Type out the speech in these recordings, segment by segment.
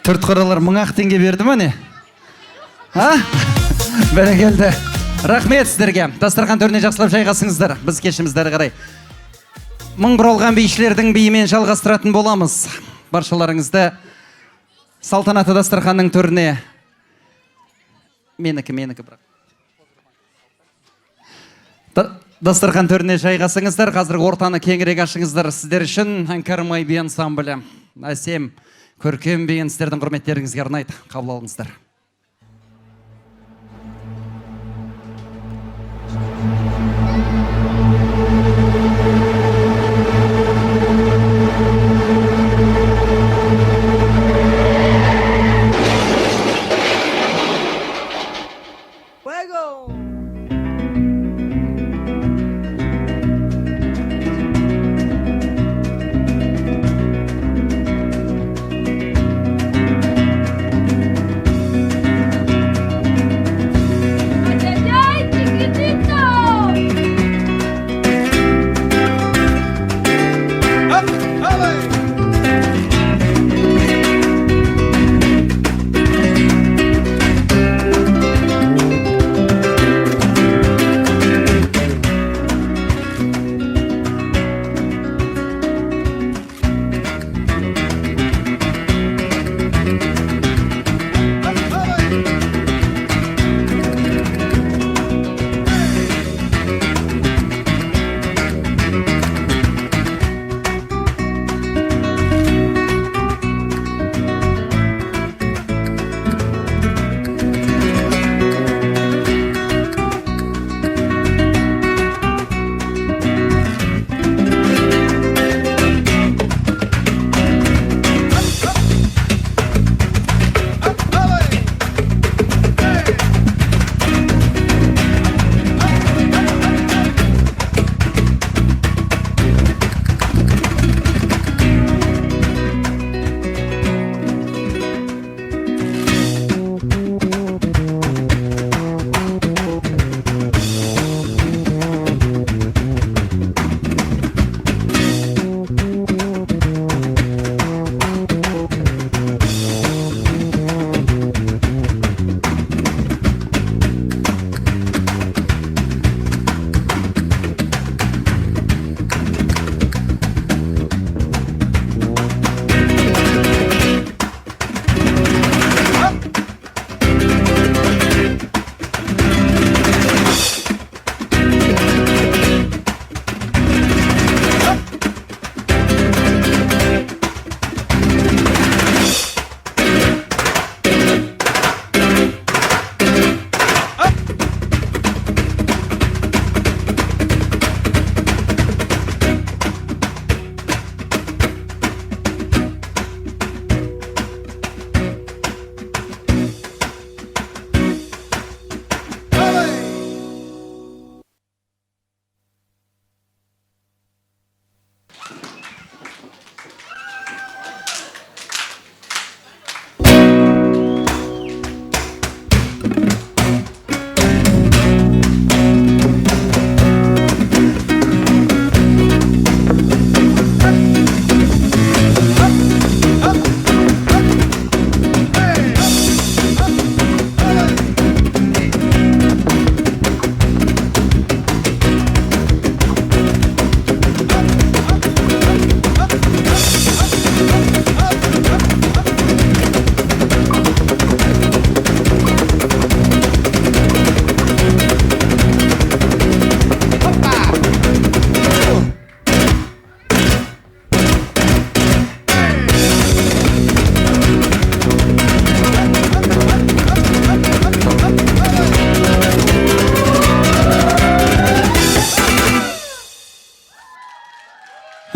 Төрт қаралар 1000 теңге берді ма не? Бәрекелді. Рахмет сіздерге. Дастархан төріне жақсылап жайғасыңыздар. Біз кешімізді әрі қарай мың бұралған бейшілердің биімен жалғастыратын боламыз. Баршаларыңызды салтанаты дастарханның төріне. Менікі бірақ. Дастархан төріне жайғасыңыздар. Қазіргі ортаны кеңірек ашыңыздар. Сіздер үшін Әнкәрім би ансамблі. Әсем, көркем би сіздердің құрметтеріңізге арнайды. Қабыл алыңыздар.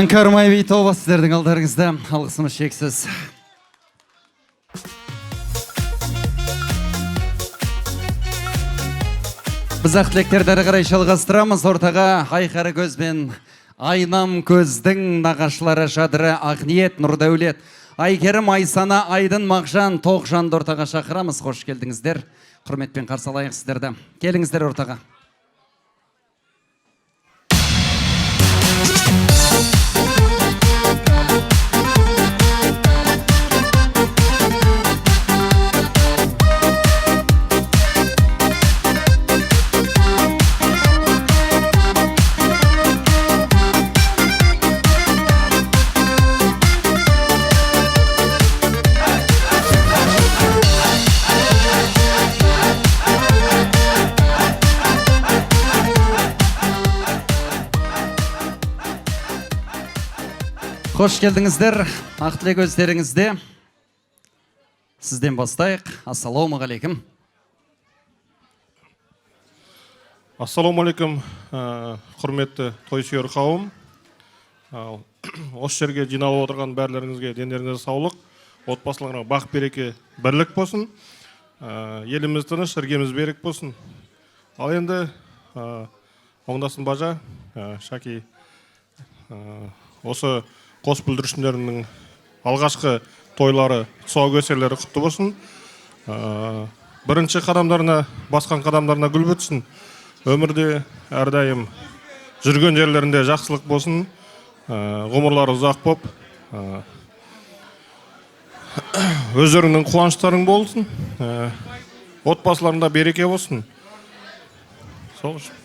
Әнкәрім би тобы сіздердің алдарыңызда, алғысымыз шексіз. Біз ақ тілектерді әрі қарай жалғастырамыз. Ортаға айқары көзбен айнам көздің нағашылары жадыры Ақниет, Нұрдәулет, Айкерім, Айсана, Айдын, Мағжан, Тоқжанды ортаға шақырамыз. Қош келдіңіздер. Құрметпен қарсы алайық сіздерді. Келіңіздер ортаға. Қош келдіңіздер, ақ тілек өздеріңізде. Сізден бастайық. Ассалаумағалейкум. Ассалаумағалейкум, құрметті тойсүйер қауым. Осы жерге жиналып отырған бәрлеріңізге дендеріңізге саулық, отбасыларыңа бақ береке бірлік болсын. Еліміз тыныш, іргеміз берік болсын. Ал енді оңдасын бажа, Шаки, осы қос бүлдіршіндерінің алғашқы тойлары, тұсаукесерлері құтты болсын. Бірінші қадамдарына, басқан қадамдарына гүл бітсін. Өмірде әрдайым жүрген жерлерінде жақсылық болсын. Ғұмырлары ұзақ боп, өздеріңнің қуаныштарың болсын. Отбасыларында береке болсын. Сол үшін.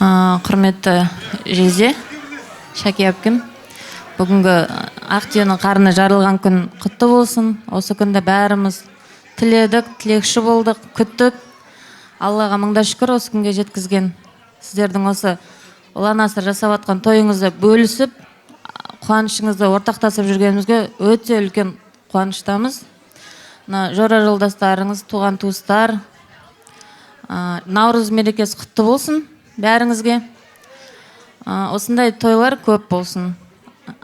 Құрметті жезе, Шаки әпкем, бүгінгі ақтүйенің қарны жарылған күн құтты болсын. Осы күнде бәріміз тіледік, тілекші болдық, күттік. Аллаға мыңда шүкір осы күнге жеткізген. Сіздердің осы ұлан асыр жасап атқан тойыңызды бөлісіп, қуанышыңызды ортақтасып жүргенімізге өте үлкен қуаныштамыз. Жора жолдастарыңыз, туған туыстар, Наурыз мерекесі құтты болсын бәріңізге. Осындай тойлар көп болсын.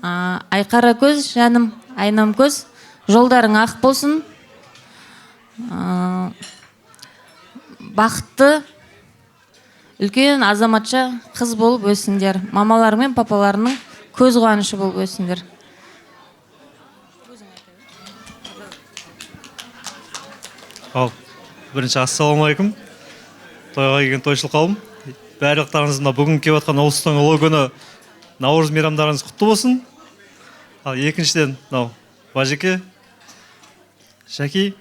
Айқара көз, жаным, айнам көз, жолдарың ақ болсын. Бақытты, үлкен азаматша қыз болып өсіңдер. Мамалары мен папаларының көз қуанышы болып өсіңдер. Ал, бірінші ассалаумағалейкум. Тойға келген тойшыл қауым. Барлықтарыңызда бүгін келіп жатқан ұлыстың ұлы күні Наурыз мейрамдарыңыз құтты болсын. Ал екіншіден, Бажеке, Шаки,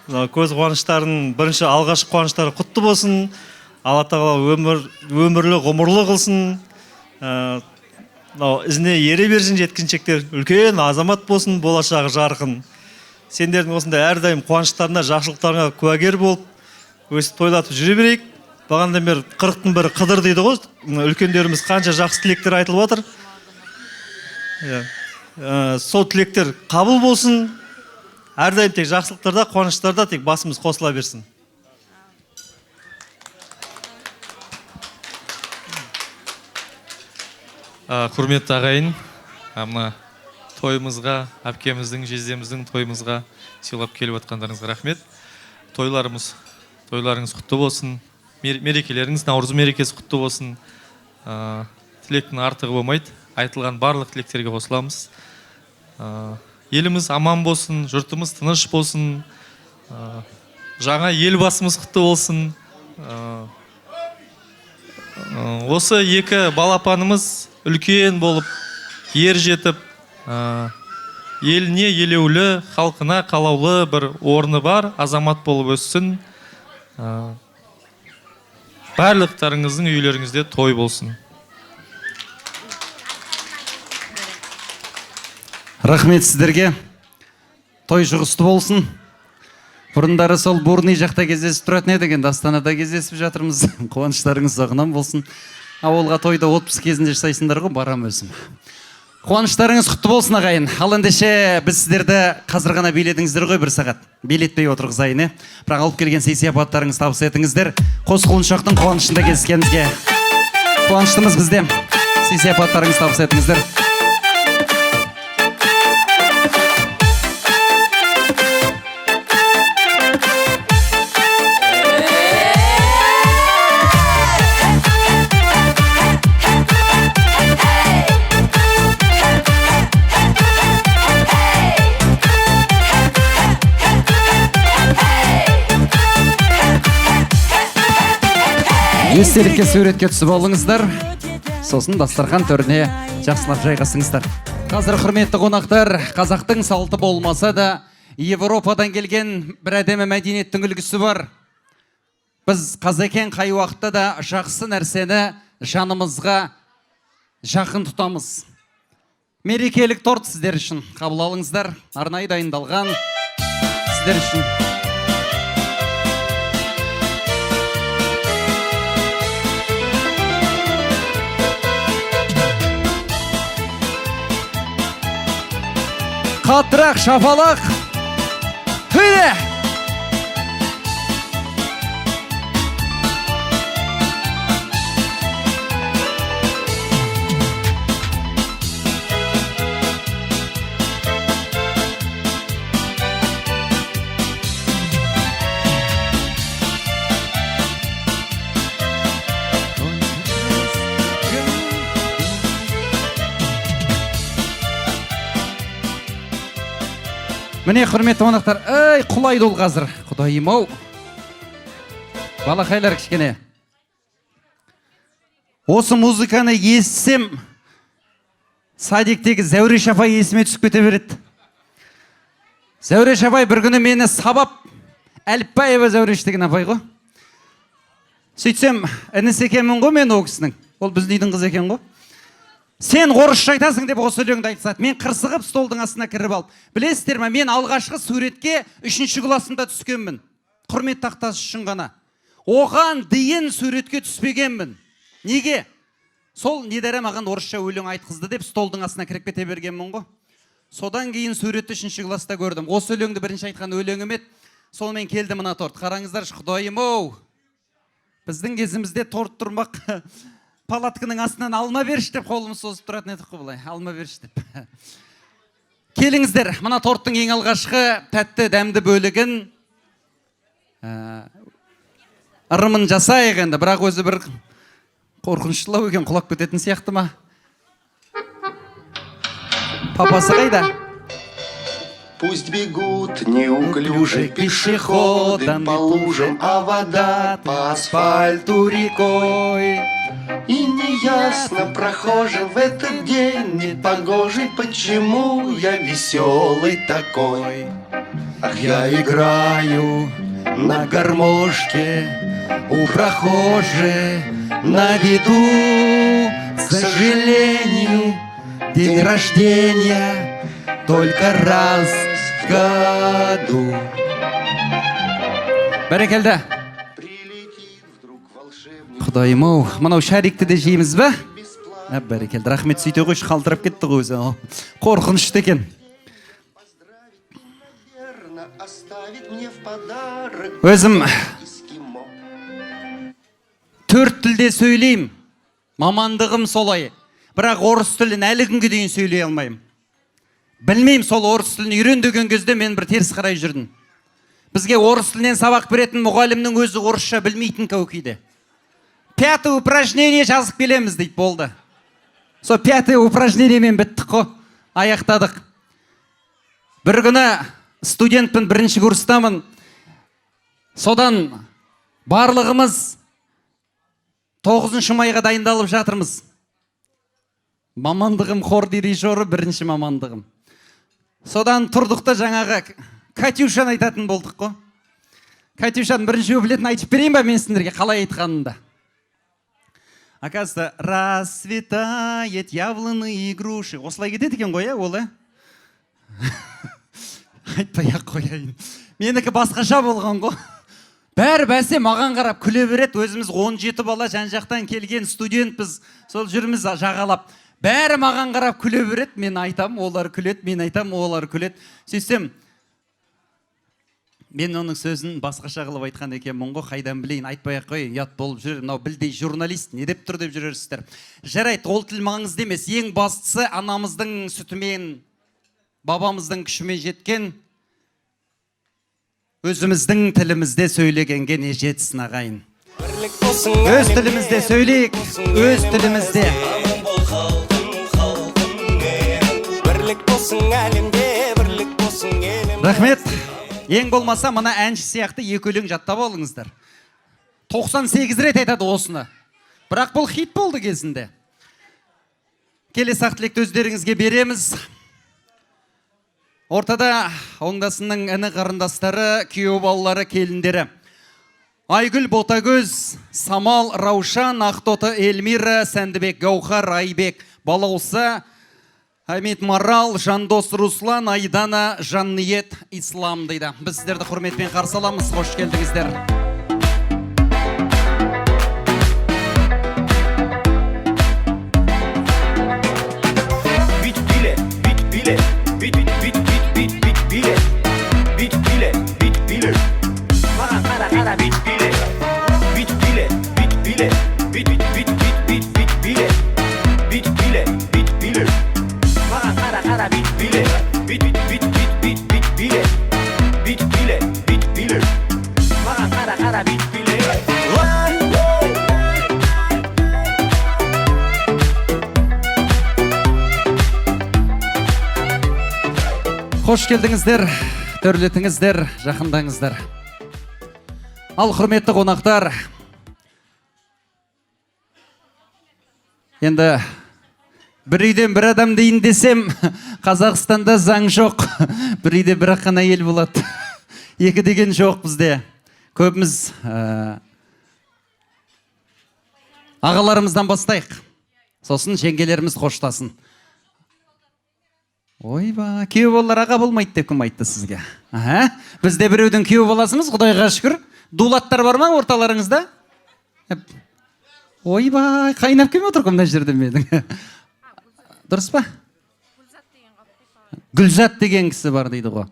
көз қуаныштарының бірінші алғашқы қуаныштары құтты болсын. Алла тағала өмірлі, ғұмырлы қылсын. Ізіне ере берсін жеткіншектер, үлкен азамат болсын, болашағы жарқын. Сендердің осында әрдайым қуаныштарына, жақсылықтарына куәгер болып, өсіп тойлатып жүре берейік. Бағандан бері 40-тың бірі қыдыр дейді ғой. Үлкендеріміз қанша жақсы тілектер айтылып отыр. Сол тілектер қабыл болсын. Әрдайым тек жақсылықтарда, қуаныштарда тек басымыз қосыла берсін. Құрметті ағайын, мына тойымызға, әпкеміздің, жездеміздің тойымызға сыйлап келіп отқандарыңызға рахмет. Тойларыңыз құтты болсын. Мерекелеріңіз, Наурыз мерекесі құтты болсын. Тілектің артығы болмайды. Айтылған барлық тілектерге қосыламыз. Еліміз аман болсын, жұртымыз тыныш болсын. Жаңа елбасымыз құтты болсын. Осы екі балапанымыз үлкен болып, ер жетіп, еліне елеулі, халқына қалаулы бір орны бар, азамат болып өссін. Барлықтарыңыздың үйлеріңізде той болсын. Рахмет сіздерге. Той жұғысты болсын. Бұрындары сол Бурный жақта кездесіп тұратын едік, енді Астанада кездесіп жатырмыз. Қуаныштарыңыз жағынан болсын. Ауылға тойда отпуск кезінде жасайсыңдар ғой, барам өзім. Қуаныштарыңыз құтты болсын ағайын. Ал ендеше біз сіздерді қазір ғана биледіңіздер ғой, бір сағат. Билетпей отырғызайын, бірақ алып келген сый-сияпаттарыңыз табыс етіңіздер. Қос құлыншақтың қуанышында кездескенімізге қуаныштымыз бізде. Сый-сияпаттарыңыз табыс етіңіздер. Естелікке суретке түсіп алыңыздар. Сосын дастархан төріне жақсылап жайғасыңыздар. Қазір құрметті қонақтар, қазақтың салты болмаса да Европадан келген бір әдемі мәдениеттің үлгісі бар. Біз қазекен қай уақытта да жақсы нәрсені жанымызға жақын тұтамыз. Мерекелік торт сіздер үшін қабыл алыңыздар. Арнайы дайындалған сіздер үшін. қаттырақ шапалақ. Хүйде! Міне құрметті қонақтар, құлайды ол қазір. Құдайым ау. Балақайлар кішкене. Осы музыканы естісем, садиктегі Зәуреш апай есіме түсіп кете береді. Зәуреш апай бір күні мені сабап, Әліпбаева Зәуреш деген апай ғой. Сөйтсем, інісі екенмін ғой мен ол кісінің. Ол біздің үйдің қызы екен ғой. Сен орысша айтасың деп осы өлеңді айтсады. Мен қырсығып столдың астына кіріп алып. Білесіздер ме, мен алғашқы суретке 3-ші классында түскенмін. Құрмет тақтасы үшін ғана. Оған дейін суретке түспегенмін. Неге? Сол недәрі маған орысша өлең айтқызды деп столдың астына кіріп кете бергенмін ғой. Содан кейін суретті 3-ші класста көрдім. Осы өлеңді бірінші айтқан өлеңім еді. Сол мен келді мына торт. Қараңыздар, Құдайым ау. Біздің кезімізде торт тұрмақ. Палатканың астынан алма беріш деп қолымыз созып тұратын едік қой бұлай. Алма беріш деп. Келіңіздер, мына торттың ең алғашқы тәтті дәмді бөлігін ырымын жасайық енді. Бірақ өзі бір қорқыныштылау екен, құлап кететін сияқты ма? Папасы қайда? Пусть бегут неуклюже пешеходы по лужам, а вода по асфальту рекой. И неясно прохожим в этот день непогожий, почему я веселый такой. Ах, я играю на гармошке у прохожих на виду. К сожалению, день рождения только раз в году. Бәрекелді. Құдайым ау, мынау шарикті де жейміз бе? Бәрекелді, рахмет, сөйте қойшы, қалтырап кетті ғой өзі. Қорқынышты екен. Өзім 4 тілде сөйлейм. Мамандығым солай. Бірақ орыс тілін әлі күнге дейін сөйлей алмайым. Білмейм, сол орыс тілін үйрендеген кезде мен бір теріс қарай жүрдім. Бізге орыс тілінен сабақ беретін мұғалімнің өзі орысша білмейтін көкейде. 5 упражнение жазып келеміз дейді, болды. Со 5 упражнениемен біттік қой, аяқтадық. Бір күні студентпін, 1-ші курстамын. Содан барлығымыз 9-ші майға дайындалып жатырмыз. Мамандығым хор дирижері, 1-ші мамандығым. Содан тұрдықты жаңағы Катюшаны айтатын болдық қой. Катюшаның 1-ші куплетін айтып берейін ба мен сендерге қалай айтқанымда? Оказывается, расцветает яблоны и груши. Осылай кетеді екен ғой, ол, Айтпай-ақ қояйын. Менікі басқаша болған ғой. Бәрі бәсе маған қарап күле береді. Өзіміз 17 бала жан-жақтан келген студентпіз. Сол жүрміз жағалап. Бәрі маған қарап күле береді. Мен айтам, олар күледі. Мен айтам, олар күледі. Сөйтсем, мен оның сөзін басқаша қылып айтқан екенмін ғой, қайдан білейін, айтпай-ақ қойын, ұят болып жүр. Мынау білдей журналист не деп тұр деп жүрерсіздер. Жарайды, ол тіл маңызды емес. Ең бастысы анамыздың сүтімен, бабамыздың күшімен жеткен, өзіміздің тілімізде сөйлегенге не жетсін ағайын. Өз тілімізде сөйлейік, өз тілімізде. Рахмет. Ең болмаса, мына әнші сияқты 2 өлең жаттап алыңыздар. 98 рет айтады осыны. Бірақ бұл хит болды кезінде. Келесі ақтілекті өздеріңізге береміз. Ортада оңдасының іні қарындастары, күйеу балалары, келіндері. Айгүл Ботагөз, Самал Раушан, Ақтоты Эльмира, Сәндібек Гаухар, Айбек Балауса, Хамид Марал, Жандос Руслан, Айдана, Жанниет Ислам дейді. Біз сіздерді құрметпен қарсы аламыз. Қош келдіңіздер. Бит биле, Қош келдіңіздер, төрлетіңіздер, жақындаңыздар. Ал құрметті қонақтар, енді бір үйден бір адам дейін десем, Қазақстанда заң жоқ. Бір үйде бір қана ел болады. Екі деген жоқ бізде. Көбіміз ағаларымыздан бастайық. Сосын жеңгелеріміз қоштасын. Ойба, күйеу болар аға болмайды деп кім айтты сізге? Бізде біреудің күйеу боласымыз, Құдайға шүкір. Дулаттар бар ма орталарыңызда? Ойба, қайнап кем отыр мына жерде менің. Дұрыс па? Гүлзат деген кісі бар дейді ғой.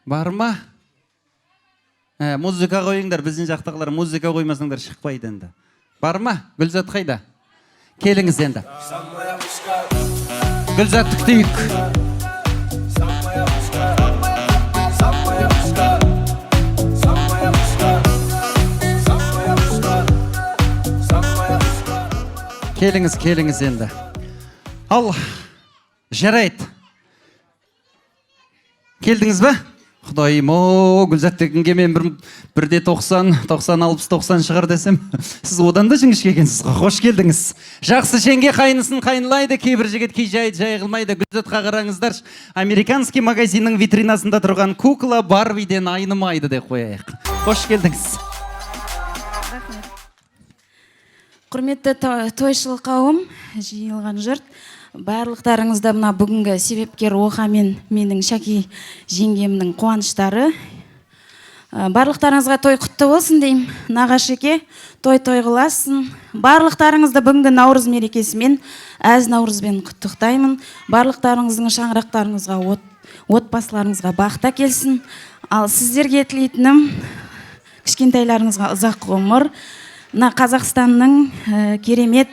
Бар ма? Музыка қойыңдар, біздің жақтағылар музыка қоймасаңдар шықпайды енді. Бар ма? Гүлзат қайда? Келіңіз енді. Гүлзат күтейік. Келіңіз енді. Ал, жарайды. Келдіңіз бе? Құдайым, Гүлзат дегенге мен бірде 90, 60, 90 шығар десем, сіз одан да жіңішке екенсіз. Қош келдіңіз. Жақсы жеңге қайнысын қайнылайды, кейбір жігіт кей жай қылмайды. Гүлзатқа қараңыздар, американский магазиннің витринасында тұрған кукла Барбиден айнымайды деп қояйық. Қош келдіңіз. Құрметті тойшыл қауым, жиылған жұрт, барлықтарыңызда мына бүгінгі себепкер Оха мен менің Шаки жеңгемнің қуаныштары. Барлықтарыңызға той құтты болсын деймін. Нағашеке, той қыласын. Барлықтарыңызды бүгінгі Наурыз мерекесімен, әз Наурызбен құттықтаймын. Барлықтарыңыздың шаңырақтарыңызға, отбасыларыңызға бақта келсін. Ал сіздерге тілейтінім, кішкентайларыңызға ұзақ ғұмыр, мына Қазақстанның керемет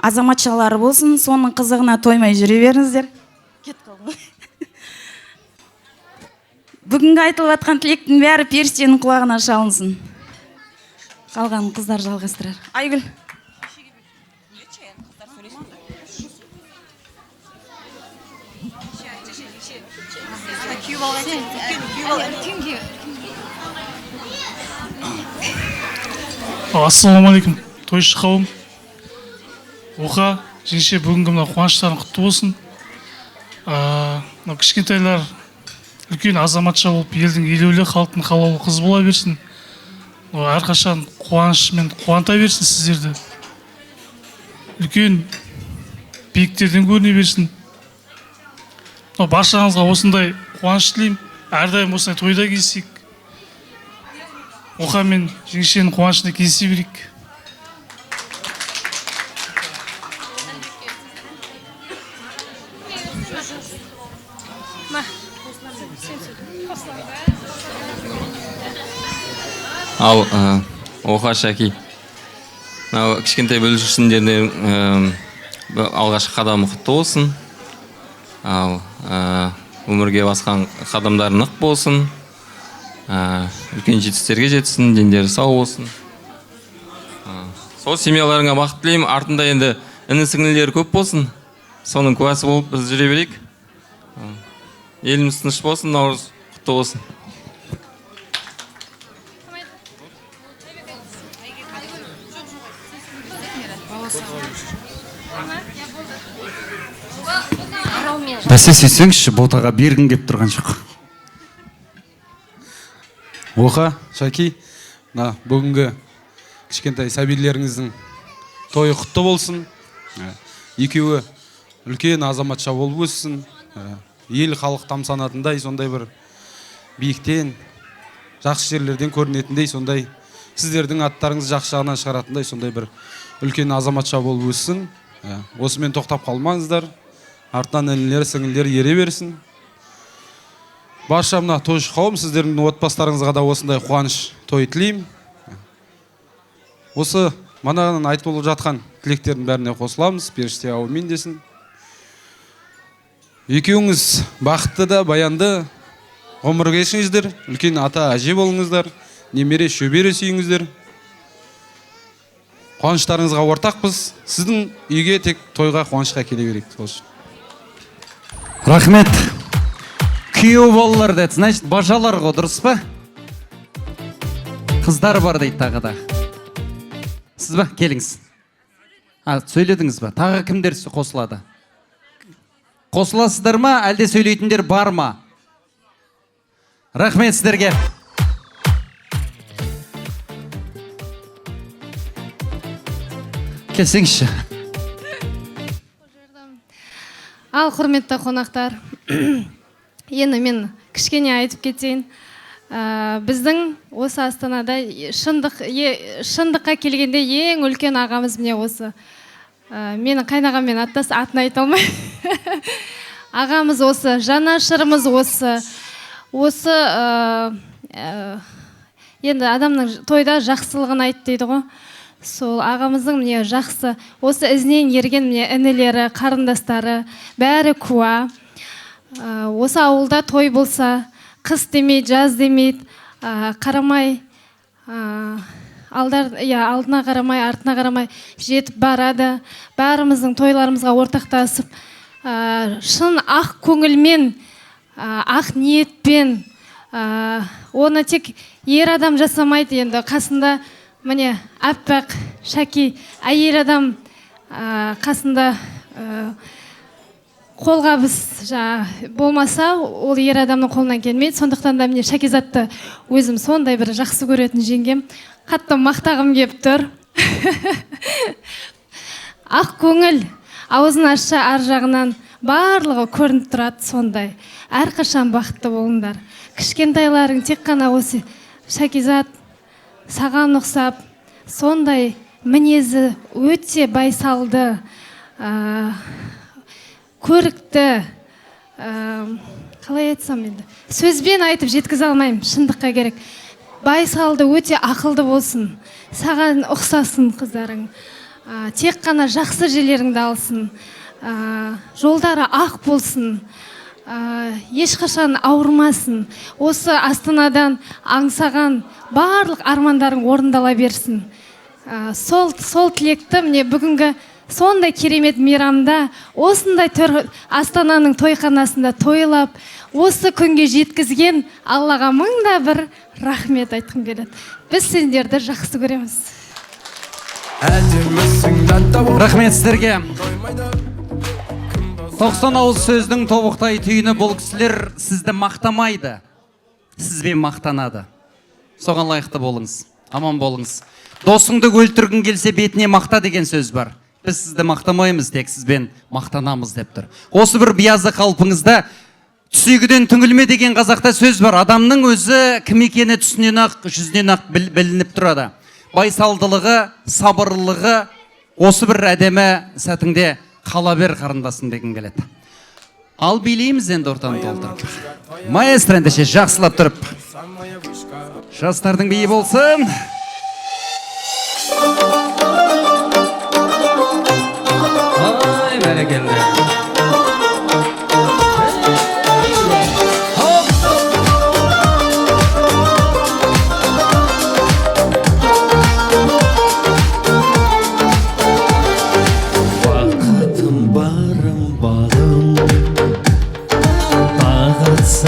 азаматшалары болсын, соның қызығына тоймай жүре беріңіздер. Бүгінгі айтылып атқан тілектің бәрі періштенің құлағына шалынсын. Қалған қыздар жалғастырар. Айгүл. Ассалаумағалейкум, тойшы қауым. Оха, жеңше бүгінгі мына қуаныштарың құтты болсын. Кішкентайлар үлкен азаматша болып, елдің елеулі, халықтың қалаулы қыз бола берсін. Әрқашан қуанышымен қуанта берсін сіздерді. Үлкен биіктерден көріне берсін. Баршаңызға осындай қуаныш тілеймін. Әрдайым осындай тойда кездесейік. Оха мен жеңшенің қуанышында кездесе берейік. Ал, Оха, Шаки, кішкентай бүлдіршіндердің алғашқы қадамы құтты болсын. Ал, өмірге басқан қадамдары нық болсын. Үлкен жетістіктерге жетсін, дендері сау болсын. Сол семьяларыңа бақыт тілеймін. Артында енді іні-сіңлілері көп болсын. Соның куәсі болып біз жүре берейік. Еліміз тыныш болсын, Наурыз құтты болсын. Бәсе сөйсеңші, ботаға бергін кеп тұрған жоқ. Оха, Шаки, бүгінгі кішкентай сәбилеріңіздің тойы құтты болсын. Екеуі үлкен азаматша болып өссін. Ел халық тамсанатындай, сондай бір биіктен, жақсы жерлерден көрінетіндей, сондай сіздердің аттарыңыз жақсы жағынан шығаратындай, сондай бір үлкен азаматша болып өссін. Осымен тоқтап қалмаңыздар. Артынан інілер, сіңілер ере берсін. Барша мына тойшы қауым, сіздердің отбасыларыңызға да осындай қуаныш той тілеймін. Осы манағынан айтып болып жатқан тілектердің бәріне қосыламыз, періште аумин десін. Екеуіңіз бақытты да баянды ғұмыр кешіңіздер, үлкен ата әже болыңыздар, немере шөбере сүйіңіздер. Қуаныштарыңызға ортақпыз, сіздің үйге тек тойға қуанышқа келе берейік. Рахмет. күйеу балалар деді, значит бажалар ғой, дұрыс па? Қыздар бар дейді тағы да. Сіз ба? Келіңіз. Сөйледіңіз ба? Тағы кімдер қосылады? Қосыласыздар ма, әлде сөйлейтіндер бар ма? Рахмет сіздерге. Келсеңізші. Ал құрметті қонақтар, енді мен кішкене айтып кетейін. Біздің осы Астанада шындыққа келгенде ең үлкен ағамыз міне осы. Менің қайнағаммен аттас, атын айта алмай. Ағамыз осы, жанашырымыз осы. Осы енді адамның тойда жақсылығын айт дейді ғой. Сол ағамыздың міне жақсы, осы ізінен ерген міне інілері, қарындастары, бәрі куә. Осы ауылда той болса, қыс демейді, жаз демейді, қарамай, алдына қарамай, артына қарамай жетіп барады. Бәріміздің тойларымызға ортақтасып, шын ақ көңілмен, ақ ниетпен, оны тек ер адам жасамайды енді, қасында міне аппақ Шаки әйел адам қасында қолғабыс болмаса, ол ер адамның қолынан келмейді. Сондықтан да міне Шакизатты өзім сондай бір жақсы көретін жеңгем, қатты мақтағым кеп тұр. Ақ көңіл, аузын ашса ар жағынан барлығы көрініп тұрады сондай. Әрқашан бақытты болыңдар. Кішкентайларың тек қана осы Шакизат саған ұқсап, сондай мінезі өте байсалды, көрікті, қалай айтсам енді, сөзбен айтып жеткізе алмаймын, шындыққа керек. Байсалды, өте ақылды болсын, саған ұқсасын қыздарың, тек қана жақсы жерлеріңді алсын, жолдары ақ болсын, ешқашан ауырмасын. Осы Астанадан аңсаған барлық армандарың орындала берсін. Сол тілекті міне бүгінгі сондай керемет мейрамда, осындай Астананың тойханасында тойлап, осы күнге жеткізген Аллаға мыңда бір рахмет айтқым келеді. Біз сендерді жақсы көреміз. Рахмет сіздерге. 90 ауыз сөздің тобықтай түйіні бұл кісілер сізді мақтамайды, сізбен мақтанады. Соған лайықты болыңыз, аман болыңыз. Досыңды өлтіргің келсе бетіне мақта деген сөз бар. Біз сізді мақтамаймыз, тек сізбен мақтанамыз деп тұр. Осы бір биязы қалпыңызда түсегіден түңілме деген қазақта сөз бар. Адамның өзі кім екені түсінен ақ, жүзінен ақ білініп тұрады. Байсалдылығы, сабырлығы осы бір әдемі сәтіңде қала бер қарындасым деген келеді. Ал билейміз енді ортаны толтырып. Маэстро ендеше жақсылап тұрып. Жастардың биі болсын. Ай, бәрекелді.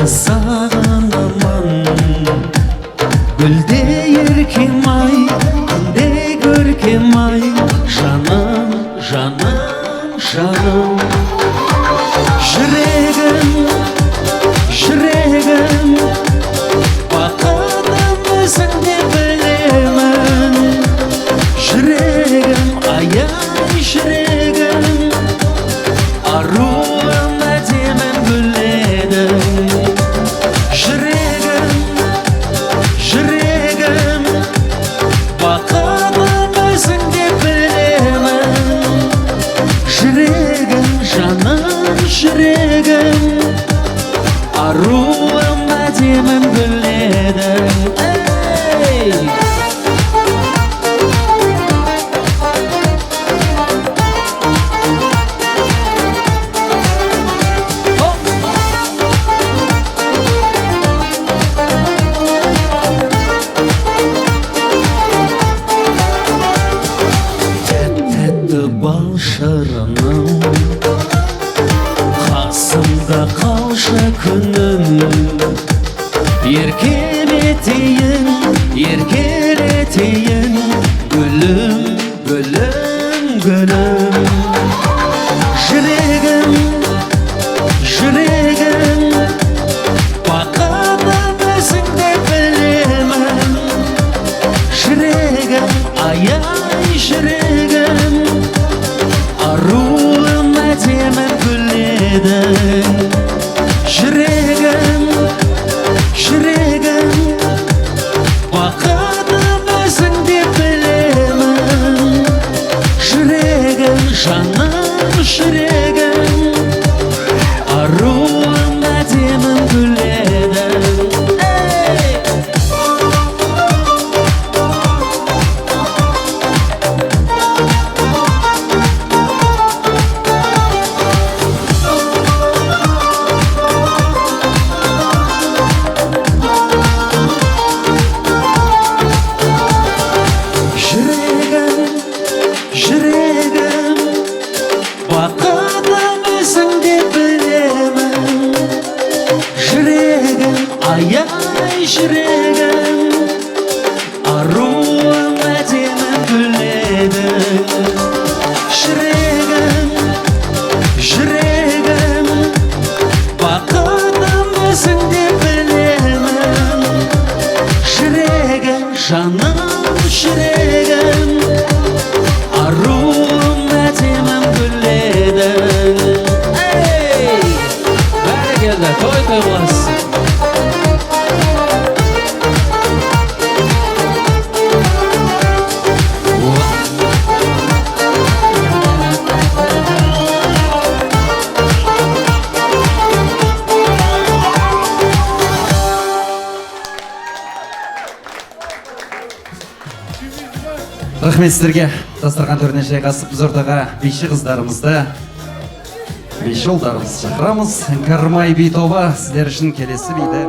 Sağan aman gülde yerkim ay, gülde görkem ay, canım, canım, canım. Yüreğim, yüreğim, bakalım özünde bilemem. Yüreğim, ayay yüreğim, arruğum edemem gülledim. Yüreğim, arruğum edemem gülledim. Tetті bal şarının Kasımda kal Алшы күнім еркелетейін еркелетейін гүлім гүлім гүлім жүрегім жүрегім бақытым өзіңде білемін жүрегім аяй жүрегім аруым әдемі гүледің жүрегім жүрегім бақытым өзіңде білемін жүрегім жаным жүрегім аруым әдемі гүледің жүрегім бақытым өзіңде білемін жүрегім аяй жүрегім аруым әдемі гүледің жүрегім жүрегім бақытым өзіңде білемін жүрегім жаным жүрегім аруым әдемім гүледің бәрекелді той қыласыз Рахмет сіздерге. Дастархан төріне жайғасып біз ортаға биші қыздарымызды, биші ұлдарымызды шақырамыз. Іңкәрмай би тобы сіздер үшін келесі биді.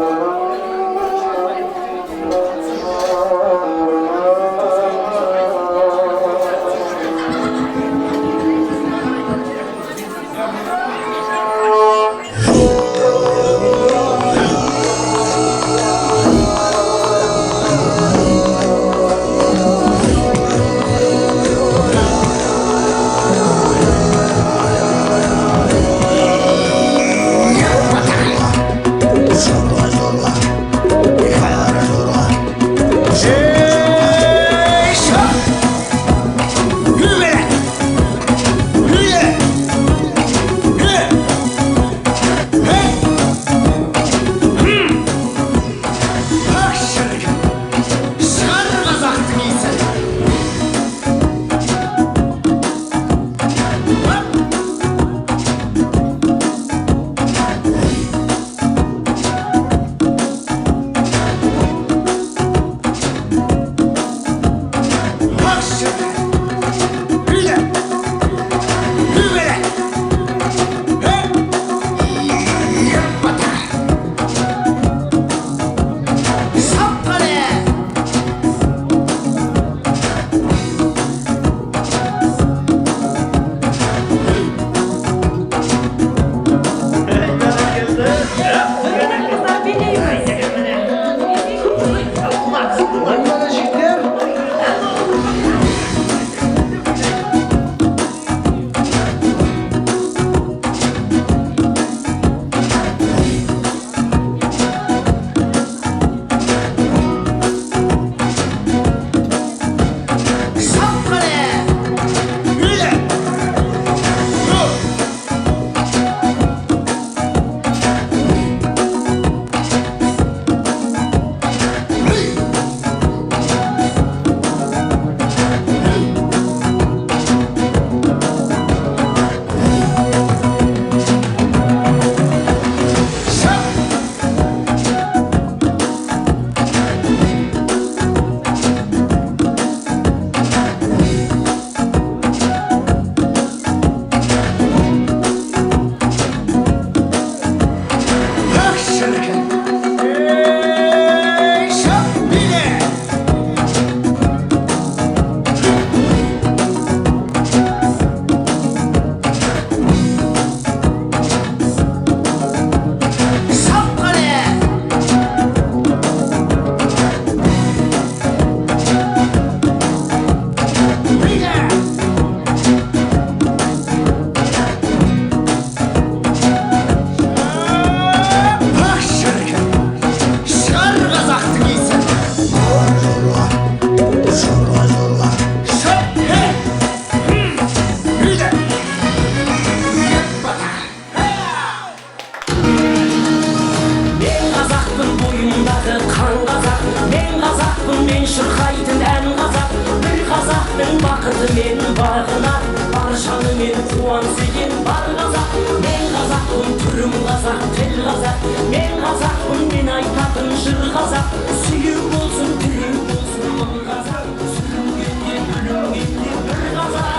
шырқайтын ән қазақ, бір қазақтың бақыты мен бағына, баршаны мен қуан сүйген бар қазақ. Мен қазақпын, түрім қазақ, тіл қазақ, мен қазақпын, мен айтатын жыр қазақ. Сүйек болсын, тірек болсын мың қазақ, сүрінгенде бүлінгенде бір қазақ.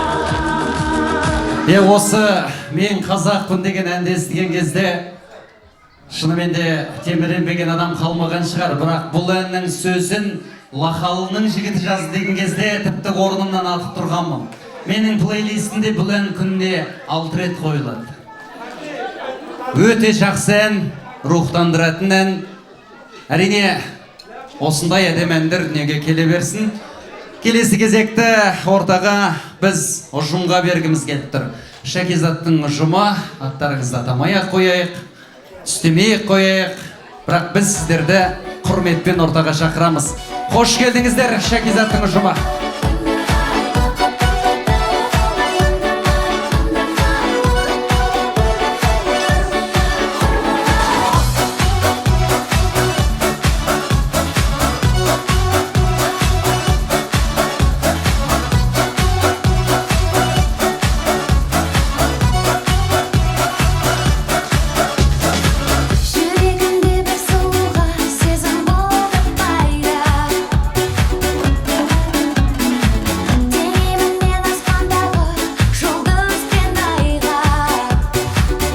Осы мен қазақпын деген әнді естіген кезде шынымен де теміренбеген адам қалмаған шығар, бірақ бұл әннің сөзін Лахалының жігіті жазды деген кезде тіпті орнымнан атып тұрғанмын. Менің плейлистімде бұл ән күнде 6 рет қойылады. Өте жақсы ән, рухтандыратын ән. Әрине осындай әдем әндер дүниеге келе берсін. Келесі кезекті ортаға біз ұжымға бергіміз келіп тұр. Шәкизаттың ұжымы, аттарыңызды атамай-ақ қояйық, түстемей-ақ қояйық, бірақ біз сіздерді құрметпен ортаға шақырамыз. Қош келдіңіздер, Шәкизаттың ұжымы.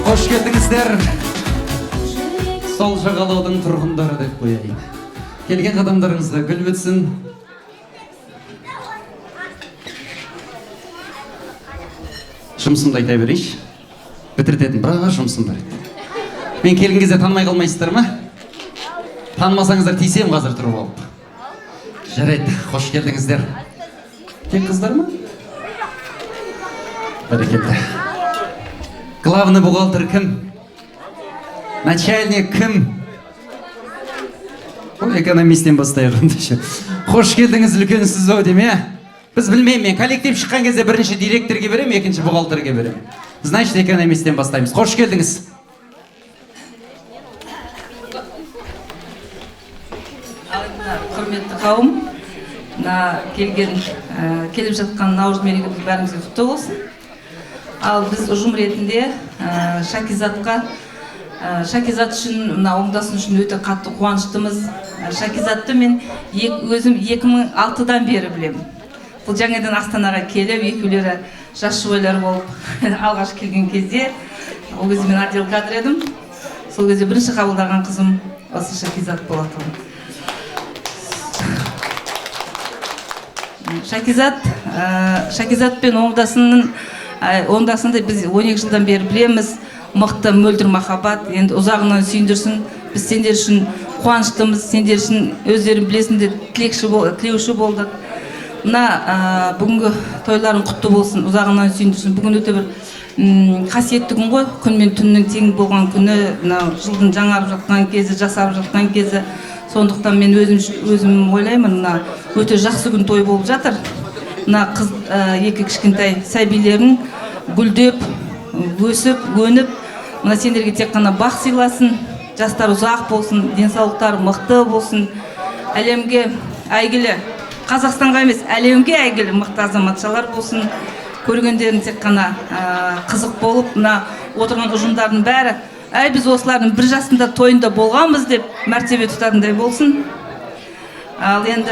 Қош келдіңіздер, сол жағалаудың тұрғындары деп қояйын. Келген қадамдарыңызда гүл бітсін. Жұмысымды айта берейші. Бітіртетін бірақ жұмысым бар еді. Мен келген кезде танымай қалмайсыздар ма? Танымасаңыздар тиісем қазір тұрып алып. Жарайды, қош келдіңіздер. Тек қыздар ма? Бәрекелді. Главный бухгалтер кім? Начальник кім? Ол экономистен бастайық. Қош келдіңіз, үлкенсіз ау деме? Біз білмеймін, мен коллектив шыққан кезде бірінші директорге берем, екінші бухгалтерге берем. Значит, экономистен бастаймыз. Қош келдіңіз. Құрметті қауым, келіп жатқан Наурыз мерекеміз бәрімізге құтты болсын. Ал біз ұжым ретінде Шәкизат үшін, оңдасын үшін өте қатты қуаныштымыз. Шәкизатты мен өзім 2006-дан бері білем. Бұл жаңадан Астанаға келіп, екеулері жас жұбайлар болып алғаш келген кезде, ол кезде мен отдел кадр едім. Сол кезде бірінші қабылдаған қызым осы Шәкизат болатын. Шәкизат пен оңдасынды біз 12 жылдан бері білеміз. Мықты мөлдір махаббат, енді ұзағынан сүйіндірсін. Біз сендер үшін қуаныштымыз, сендер үшін өздерін білесіңдер, тілеуші болдық. Мына бүгінгі тойларың құтты болсын, ұзағынан сүйіндірсін. Бүгін өте бір қасиетті күн ғой, күн мен түннің тең болған күні, жылдың жаңарып жатқан кезі, жасарып жатқан кезі. Сондықтан мен өзім ойлаймын, өте жақсы күн той болып жатыр. Қыз екі кішкентай сәбилерін гүлдеп, өсіп, өніп, сендерге тек қана бақ сыйласын, жастар ұзақ болсын, денсаулықтар мықты болсын, әлемге әйгілі, Қазақстанға емес, әлемге әйгілі мықты азаматшалар болсын, көргендерін тек қана қызық болып, отырған ұжымдардың бәрі, біз осылардың бір жасында тойында болғанбыз деп мәртебе тұтатындай болсын. Ал енді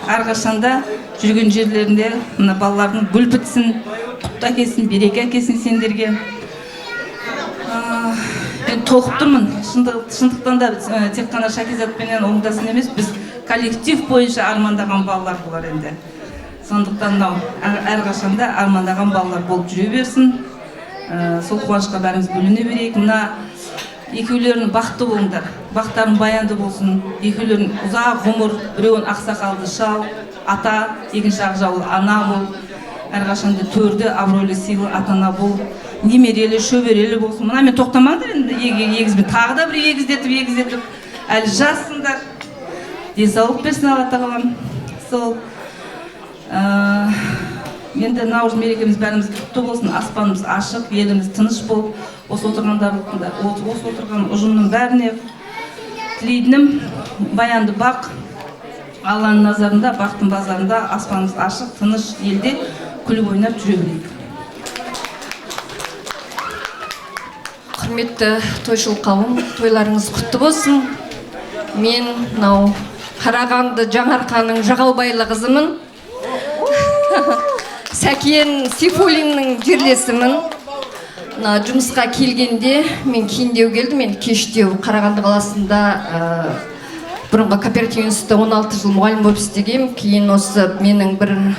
әрқашанда жүрген жерлерінде балалардың гүл бітсін, құтты әкелсін, береке әкелсін сендерге. Мен толқып тұрмын. Шындықтан да тек қана Шәкизатпенен оңдасын емес, біз коллектив бойынша армандаған балалар болар енді. Сондықтан әрқашанда армандаған балалар болып жүре берсін. Сол қуанышқа бәріміз бөліне берейік. Мына екеулерін бақытты болыңдар, бақтарын баянды болсын, екеулерін ұзақ ғұмыр, біреуін ақсақалды шал, ата, екінші ақжаулы ана бол, әрқашанда төрді, абыройлы, сыйлы ата-ана бол, немерелі, шөберелі болсын. Мына мен тоқтамаңдар енді егізбен, тағы да бір егіздетіп, әлі жассыңдар, денсаулық берсін Алла тағалам. Сол енді Наурыз мерекеміз бәрімізге құтты болсын, аспанымыз ашық, еліміз тыныш болып, осы отырған ұжымның бәріне тілейтінім баянды бақ, алланың назарында, бақтың базарында, аспанымыз ашық, тыныш елде күліп ойнап жүре берейік. Құрметті тойшыл қауым, тойларыңыз құтты болсын. Мен мынау Қарағанды Жаңарқаның Жағалбайлы қызымын. Сәкен Сейфуллиннің жерлесімін. Жұмысқа келгенде мен кейіндеу келдім, мен кештеу Қарағанды қаласында бұрынғы кооператив институтта 16 жыл мұғалім болып істегем. Кейін осы менің бір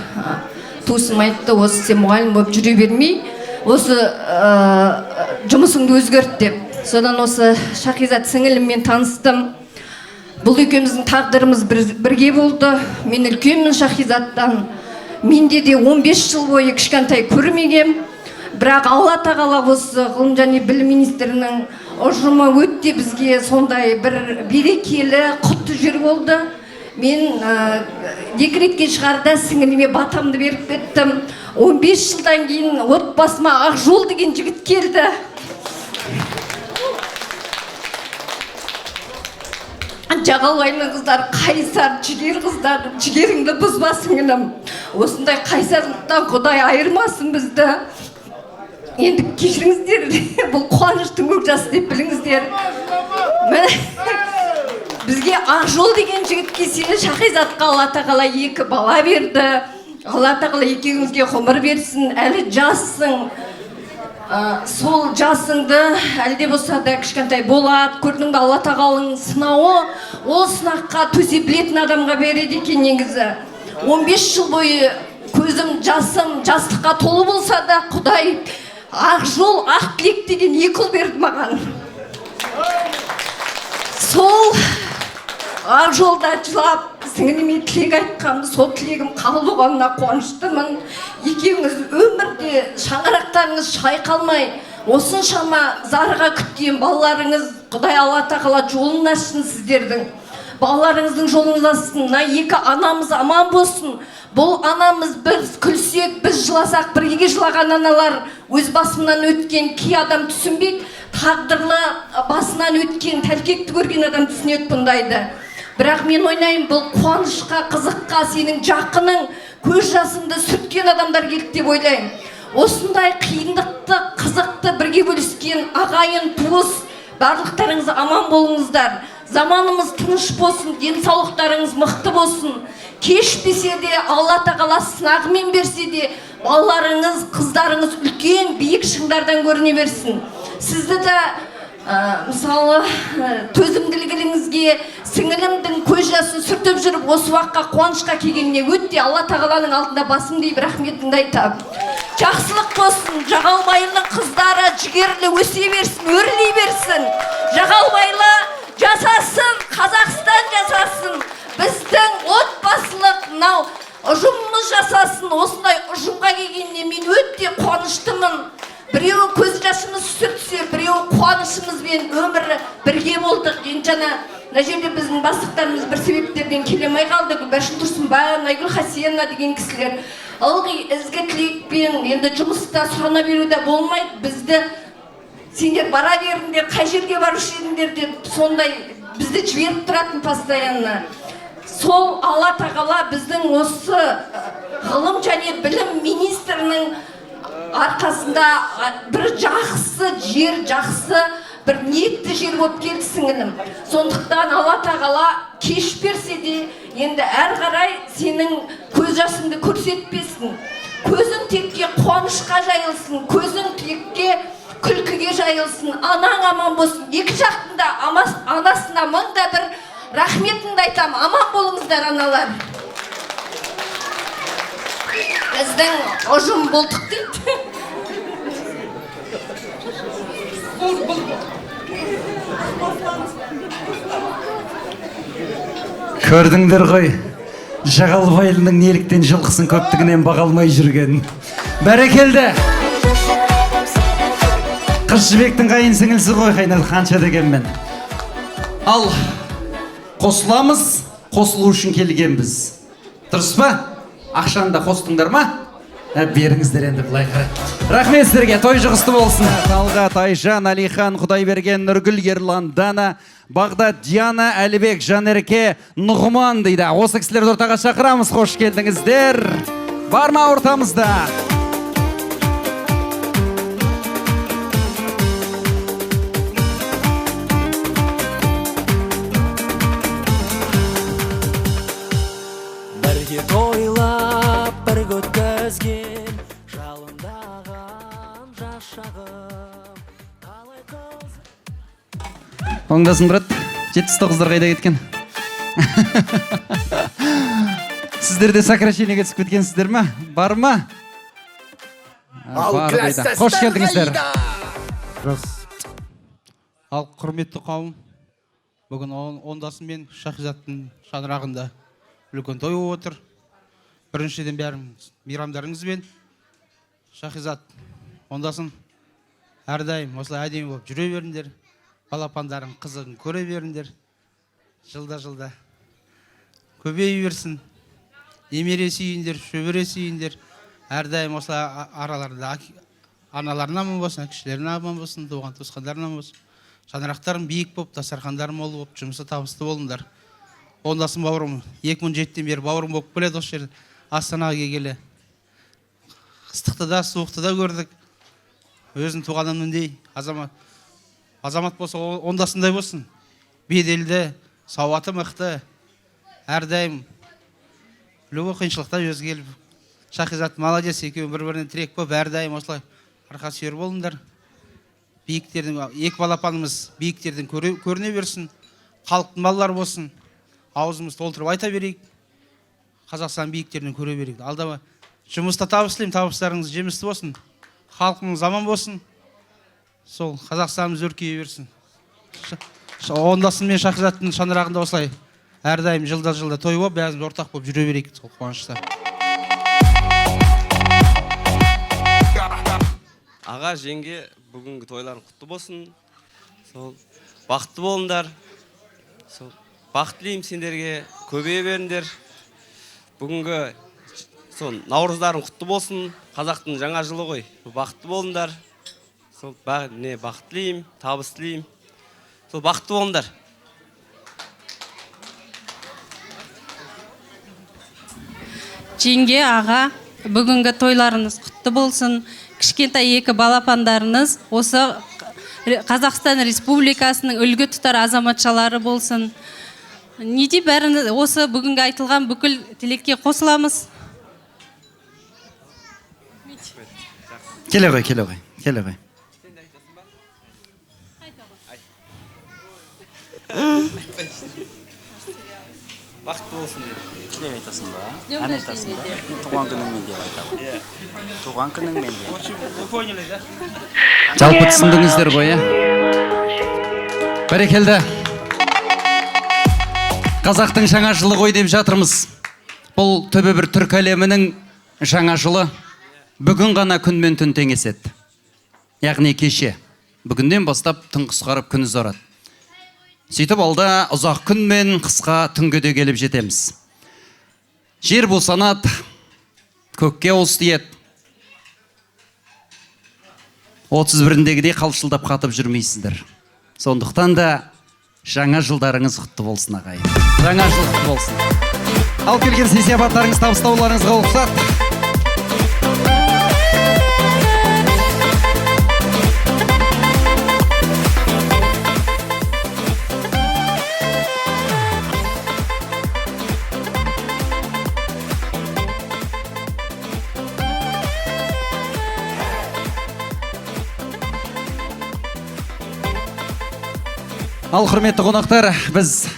туысым айтты, осы сен мұғалім болып жүре бермей, осы жұмысыңды өзгерт деп. Содан осы Шахизат сіңіліммен таныстым. Бұл екеуміздің тағдырымыз бірге болды. Мен үлкенмін Шахизаттан. Менде де 15 жыл бойы кішкентай көрмегем. Бірақ Алла тағала осы ғылым және білім министрінің ұжымы өтте бізге сондай бір берекелі, құтты жер болды. Мен декретке шығарда сіңіліме батамды беріп кеттім. 15 жылдан кейін отбасыма Ақжол деген жігіт келді. Жағалбайлы қыздар, қайсар, жігер қыздар, жігеріңді бұзба сіңілім. Осындай қайсарлықтан Құдай айырмасын бізді. Енді кешіріңіздер, бұл қуаныштың көк жасы деп біліңіздер. Бізге Ақжол деген жігіт келсе, Шахизатқа Алла тағала 2 бала берді. Алла тағала екеуіңізге ғұмыр берсін, әлі жассың. Сол жасыңды әлде болса да кішкентай болады, көрдің бе Алла тағаланың сынауы, ол сынаққа төсе білетін адамға береді екен негізі. 15 жыл бойы көзім, жасым, жастыққа толы болса да Құдай Ақжол, Ақтілек деген 2 ұл берді маған. Сол Ақжолда жылап, сіңіліме тілек айтқанымды, сол тілегім қабыл болғанына қуаныштымын. Екеуіңіз өмірде шаңырақтарыңыз шайқалмай, осыншама зарыға күткен балаларыңыз, Құдай Алла тағала жолын ашсын сіздердің. Балаларыңыздың жолыңыз ашсын, 2 анамыз аман болсын. Бұл анамыз біз күлсек, біз жыласақ, бірге жылаған аналар өз басымнан өткен кей адам түсінбейді, тағдырлы басынан өткен тәлкекті көрген адам түсінеді бұндайды. Бірақ мен ойнайын, бұл қуанышқа, қызыққа сенің жақының көз жасыңды сүрткен адамдар келді деп ойлайын. Осындай қиындықты, қызықты бірге бөліскен ағайын, туыс, барлықтарыңыз аман болыңыздар. Заманымыз тыныш болсын, денсаулықтарыңыз мықты болсын. Кешпесе де, Алла тағала сынағымен берсе де, балаларыңыз, қыздарыңыз үлкен, биік шыңдардан көріне берсін. Сізді де мысалы төзімділігіңізге, сіңілімдің көз жасын сүртіп жүріп осы уақытқа қуанышқа келгеніне өтте Алла тағаланың алдында басым дейіп рахметімді айтам. Жақсылық болсын, Жағалбайлы қыздары жігерлі өсе берсін, өрлей берсін. Жағалбайлы жасасын, Қазақстан жасасын, біздің отбасылық мынау ұжымымыз жасасын. Осындай ұжымға келгеніне мен өте қуаныштымын. Біреуі көз жасымыз сүртсе, біреуі қуанышымызбен өмірі бірге болдық. Енді жаңа мына жерде біздің бастықтарымыз бір себептерден келемей қалды. Гүлбаршын Тұрсынбай, Найгүл Хасенова деген кісілер ылғи ізгі тілекпен енді жұмыста сұрана беруде болмайды. Бізді сендер бара беріңдер, қай жерге барушы едіңдер деп сондай бізді жіберіп тұратын постоянно. Сол Алла тағала біздің осы ғылым және білім министрінің арқасында бір жақсы жер, жақсы бір ниетті жер болып келді сіңілім. Сондықтан Алла тағала кеш берсе де, енді әр қарай сенің көз жасыңды көрсетпесін. Көзің текке қуанышқа жайылсын, көзің текке күлкіге жайылсын, анаң аман болсын. Екі жақтында анасына мыңда бір рахметімді айтам. Аман болыңыздар аналар. Біздің ұжым болдық дейді. Көрдіңдер ғой, Жағалбайлының неліктен жылқысын көптігінен бағалмай жүрген. Бәрекелді! Қыз жібектің қайын сіңілсі ғой, қайнады қанша дегенмен. Ал қосыламыз, қосылу үшін келгенбіз. Дұрыс па? Ақшаны да қостыңдар ма? Беріңіздер енді былай қарай. Рахмет сіздерге, той жұғысты болсын. Талғат, Айжан, Алихан, Құдайберген, Нұргүл, Ерлан, Дана, Бағдат, Диана, Әлібек, Жанерке, Нұғыман дейді. Осы кісілерді ортаға шақырамыз, қош келдіңіздер. Бар ма ортамызда? Бірге тойлап, бірге өткізген жалындаған жас шағым қалай қыз. Оңдасын брат, 79-дар қайда кеткен? Сіздерде сокращениеге түсіп кеткенсіздер ма? Бар ма? Бар қайда. Қош келдіңіздер. Ал құрметті қауым, бүгін оңдасын мен Шахизаттың шаңырағында үлкен той болып отыр. Біріншіден бәріңіз мейрамдарыңызбен. Шахизат, оңдасын әрдайым осылай әдемі болып жүре беріңдер. Балапандарың қызығын көре беріңдер. Жылда көбейе берсін. Немере сүйіндер, шөбере сүйіндер. Әрдайым осылай араларында аналарына аман болсын, кішілеріне аман болсын, туған туысқандарына аман болсын. Шаңырақтарың биік болып, дастархандарың мол болып, жұмысы табысты болыңдар. Оңдасын бауырым, 2007-тен бері бауырым болып келеді осы жерде. Астанаға келгелі. Қыстықты да, суықты да көрдік. Өзін туғанымдей азамат болса, оңдасындай болсын. Беделді, сауаты мықты, әрдайым любой қиыншылықта өзі келіп. Шахизат молодец, екеуі бір-бірінен тірек болып, әрдайым осылай арқа сүйер болыңдар. Биіктердің, екі балапанымыз биіктердің көріне берсін. Халықтың балалары болсын. Аузымыз толтырып айта берейік. Қазақстан биіктерінен көре берейік. Алдама жұмыста табыс тілеймін, табыстарыңыз жемісті болсын. Халқымыз аман болсын. Сол Қазақстанымыз өркейе берсін. Оңдасын мен Шахизаттың шаңырағында осылай әрдайым жылда той болып, бәріміз ортақ болып жүре берейік. Сол қуанышта. Аға, жеңге, бүгінгі тойларың құтты болсын. Сол бақытты болыңдар. Сол бақыт тілеймін сендерге, көбейе беріңдер. Бүгінгі наурыздарың құтты болсын. Қазақтың жаңа жылы ғой. Бақытты болыңдар. Сол бақыт тілеймін, табыс тілеймін. Сол бақытты болыңдар. Жеңге, аға, бүгінгі тойларыңыз құтты болсын. Кішкентай екі балапандарыңыз осы Қазақстан Республикасының үлгі тұтар азаматшалары болсын. Неде бәріңіз осы бүгінгі айтылған бүкіл тілекке қосыламыз? Келе ғой. Бақытты болсын деді. Тілек айтасың ба? Ән айтасың ба? Туған күніңмен деп айтамын. Туған күніңмен деп. Жалпы түсіндіңіздер ғой, Бәрекелді. Қазақтың жаңа жылы ғой деп жатырмыз. Бұл төбе бір түркі әлемінің жаңа жылы бүгін ғана күнмен түн теңеседі. Яғни кеше. Бүгінден бастап түн қысқарып күн ұзарады. Сөйтіп алда ұзақ күн мен қысқа түнге де келіп жетеміз. Жер босанады, көкке уыс тиеді. 31-дегідей қалшылдап қатып жүрмейсіздер. Сондықтан да жаңа жылдарыңыз құтты болсын, ағайын. Жаңа жыл құтты болсын. Ал келген сый-сияпаттарыңыз, табыстауларыңызға ұқсат. Ал құрметті қонақтар, біз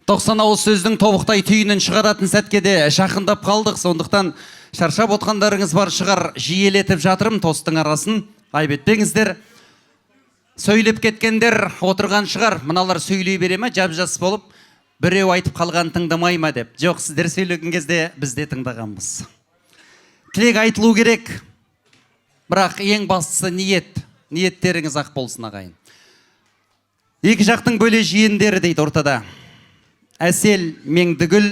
90 ауыз сөздің тобықтай түйінін шығаратын сәтке де жақындап қалдық. Сондықтан шаршап отқандарыңыз бар шығар, жиелетіп жатырым тостың арасын. Айбеттеңіздер. Сөйлеп кеткендер отырған шығар. Мыналар сөйлей бере ме, жап-жас болып, біреу айтып қалған тыңдамай ма деп. Жоқ, сіздер сөйлеген кезде біз де тыңдағанбыз. Тілек айтылу керек. Бірақ ең бастысы ниеттеріңіз ақ болсын, ағайын. Екі жақтың бөле жиендері дейді ортада. Әсел Меңдігүл,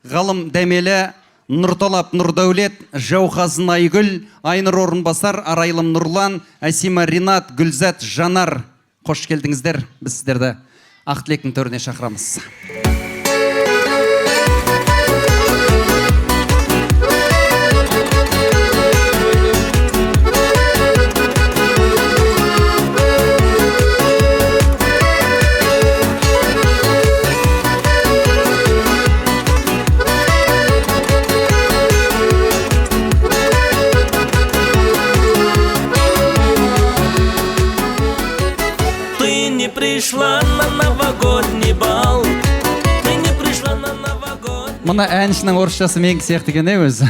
ғалым Дәмелі, Нұрталап Нұрдәулет, Жауқазын Айгүл, Айнұр Орынбасар, Арайлым Нұрлан, Әсима Ринат, Гүлзат Жанар. Қош келдіңіздер. Біз сіздерді ақ тілектің төріне шақырамыз. Мұны әншінің орысшасы менің сияқты екен өзі.